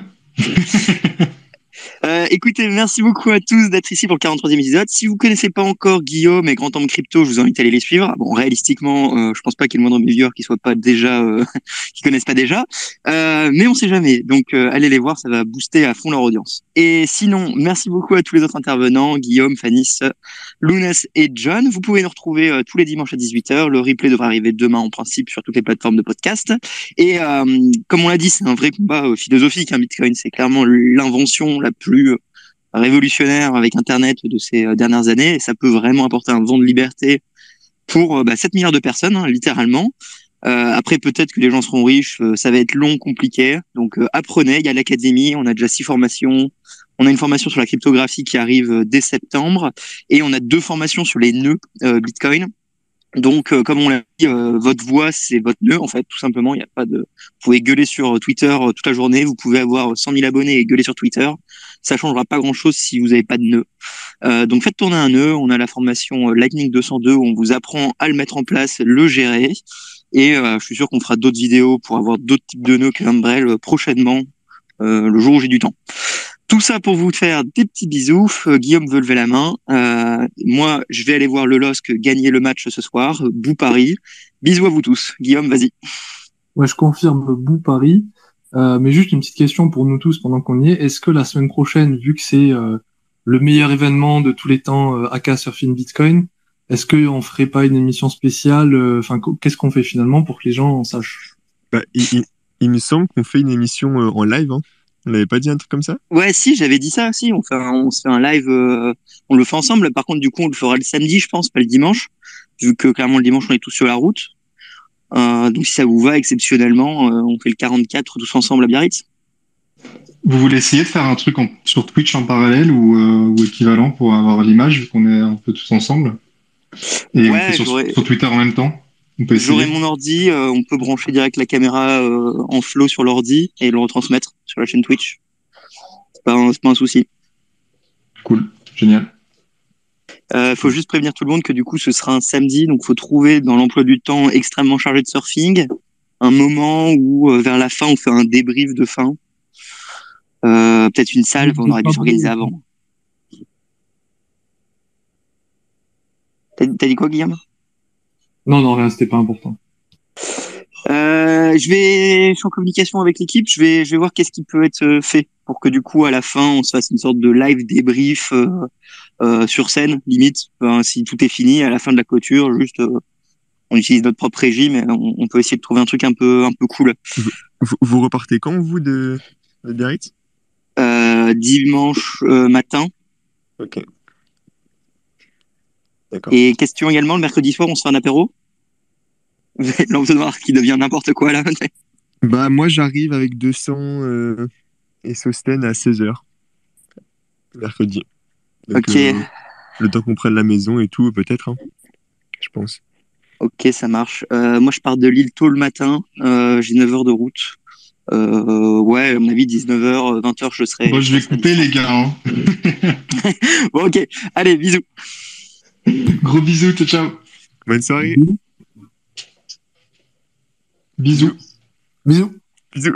Écoutez, merci beaucoup à tous d'être ici pour le 43e épisode. Si vous connaissez pas encore Guillaume et Grand Temple Crypto, je vous invite à aller les suivre. Bon, réalistiquement, je pense pas qu'il y ait le moindre de mes viewers qui soient pas déjà, qui connaissent pas déjà. Mais on sait jamais. Donc, allez les voir, ça va booster à fond leur audience. Et sinon, merci beaucoup à tous les autres intervenants, Guillaume, Fanis, Lounès et John. Vous pouvez nous retrouver tous les dimanches à 18h. Le replay devrait arriver demain en principe sur toutes les plateformes de podcast. Et comme on l'a dit, c'est un vrai combat philosophique. Bitcoin, c'est clairement l'invention la plus révolutionnaire avec Internet de ces dernières années. Et ça peut vraiment apporter un vent de liberté pour 7 milliards de personnes, littéralement. Après, peut-être que les gens seront riches. Ça va être long, compliqué. Donc, apprenez. Il y a l'académie. On a déjà 6 formations. On a une formation sur la cryptographie qui arrive dès septembre. Et on a 2 formations sur les nœuds Bitcoin. Donc, comme on l'a dit, votre voix, c'est votre nœud, en fait, tout simplement. Il y a pas de. Vous pouvez gueuler sur Twitter toute la journée. Vous pouvez avoir 100 000 abonnés et gueuler sur Twitter. Ça changera pas grand-chose si vous n'avez pas de nœud. Donc, faites tourner un nœud. On a la formation Lightning 202 où on vous apprend à le mettre en place, le gérer. Et je suis sûr qu'on fera d'autres vidéos pour avoir d'autres types de nœuds que Umbrel prochainement, le jour où j'ai du temps. Tout ça pour vous faire des petits bisous. Guillaume veut lever la main. Moi, je vais aller voir le LOSC gagner le match ce soir. Bou Paris. Bisous à vous tous. Guillaume, vas-y. Ouais, je confirme Bou Paris. Mais juste une petite question pour nous tous pendant qu'on y est. Est-ce que la semaine prochaine, vu que c'est le meilleur événement de tous les temps, AK Surfing Bitcoin, est-ce qu'on ferait pas une émission spéciale? Enfin, qu'est-ce qu'on fait finalement pour que les gens en sachent? Il me semble qu'on fait une émission en live, hein. On n'avait pas dit un truc comme ça? Ouais, si, j'avais dit ça aussi. On se fait un live, on le fait ensemble. Par contre, du coup, on le fera le samedi, je pense, pas le dimanche, vu que clairement le dimanche, on est tous sur la route. Donc, si ça vous va, exceptionnellement, on fait le 44 tous ensemble à Biarritz. Vous voulez essayer de faire un truc sur Twitch en parallèle ou équivalent pour avoir l'image, vu qu'on est un peu tous ensemble? Et ouais, on fait sur Twitter en même temps? J'aurai mon ordi, on peut brancher direct la caméra en flow sur l'ordi et le retransmettre sur la chaîne Twitch. C'est pas un souci. Cool, génial. Faut juste prévenir tout le monde que du coup ce sera un samedi, donc faut trouver dans l'emploi du temps extrêmement chargé de surfing un moment où vers la fin on fait un débrief de fin. Peut-être une salle, on aurait dû s'organiser avant. T'as dit quoi, Guillaume? Non, rien, c'était pas important. Je suis en communication avec l'équipe, je vais voir qu'est-ce qui peut être fait pour que du coup à la fin on se fasse une sorte de live débrief sur scène, limite, si tout est fini à la fin de la clôture, juste on utilise notre propre régie, mais on peut essayer de trouver un truc un peu cool. Vous repartez quand, vous, de le Biarritz? Dimanche matin. Ok. D'accord. Et question également, le mercredi soir, on se fait un apéro? L'entonnoir qui devient n'importe quoi là. Bah, moi, j'arrive avec 200 et Sosten à 16h, mercredi. Donc, Ok, le temps qu'on prenne la maison et tout, peut-être, hein, je pense. ok, ça marche. Moi, je pars de Lille tôt le matin. J'ai 9 heures de route. Ouais, à mon avis, 19h, 20h, je serai. Bon, je vais couper, les gars. Hein. Bon, ok. Allez, bisous. Gros bisous, ciao, ciao. Bonne soirée. Bisous. Bisous. Bisous.